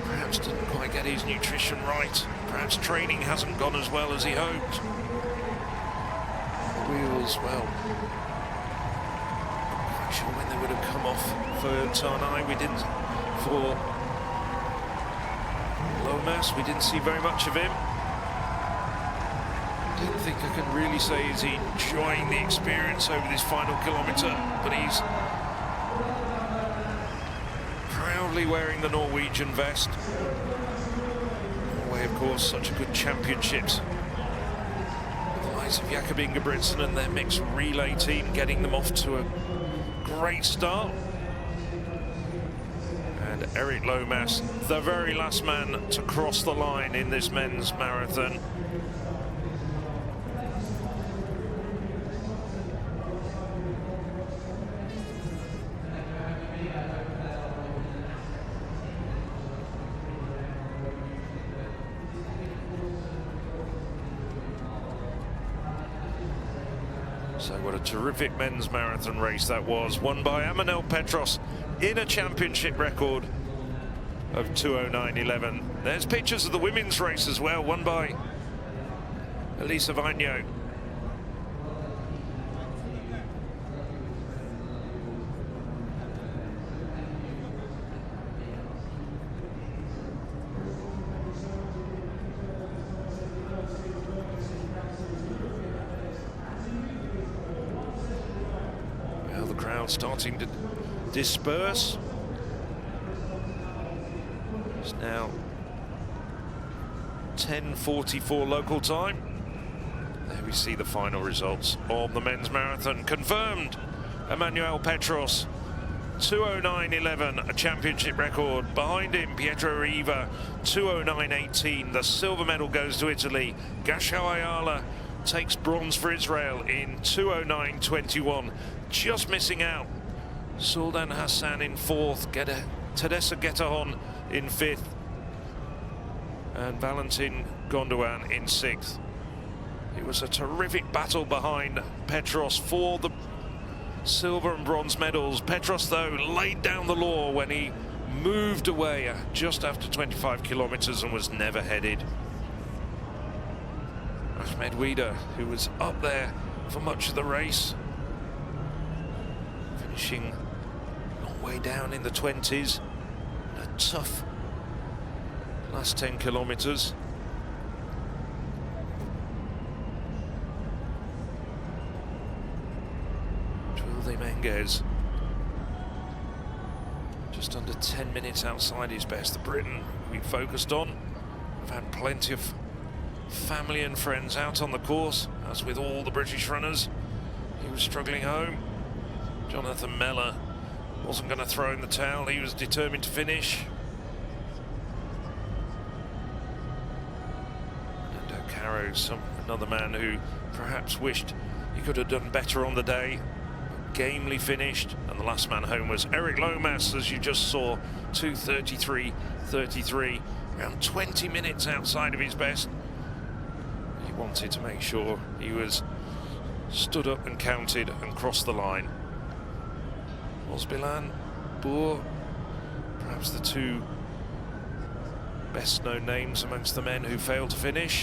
Perhaps perhaps didn't quite get his nutrition right. Perhaps training hasn't gone as well as he hoped. Wheels, well, I'm quite sure when they would have come off for Tanai. We didn't, for Lomas, we didn't see very much of him. I don't think I can really say he's enjoying the experience over this final kilometre, but he's proudly wearing the Norwegian vest. Norway, of course, such a good championships. The likes of Jakob Ingebrigtsen and their mixed relay team getting them off to a great start. And Eric Lomas, the very last man to cross the line in this men's marathon. So what a terrific men's marathon race that was, won by Emmanuel Petros in a championship record of 2:09:11. There's pictures of the women's race as well, won by Elisa Vigneault. Well, the crowd starting to disperse. It's now 10:44 local time. There we see the final results of the men's marathon. Confirmed, Emmanuel Petros, 2:09:11, a championship record. Behind him, Pietro Riva, 2:09:18. The silver medal goes to Italy. Gashau Ayala takes bronze for Israel in 2:09:21. Just missing out, Suldan Hassan in fourth, Tadessa Getahon in fifth, and Valentin Gondouan in sixth. It was a terrific battle behind Petros for the silver and bronze medals. Petros, though, laid down the law when he moved away just after 25 kilometres and was never headed. Ahmed Wieder, who was up there for much of the race, finishing a long way down in the 20s. A tough last 10 kilometres. Twilde Menges, just under 10 minutes outside his best. The Briton we focused on. We've had plenty of family and friends out on the course, as with all the British runners. He was struggling home. Jonathan Mellor wasn't going to throw in the towel. He was determined to finish. And Caro, another man who perhaps wished he could have done better on the day, but gamely finished. And the last man home was Eric Lomas, as you just saw, 2:33:33, around 20 minutes outside of his best. He wanted to make sure he was stood up and counted and crossed the line. Osbilan, Boer, perhaps the two best known names amongst the men who failed to finish.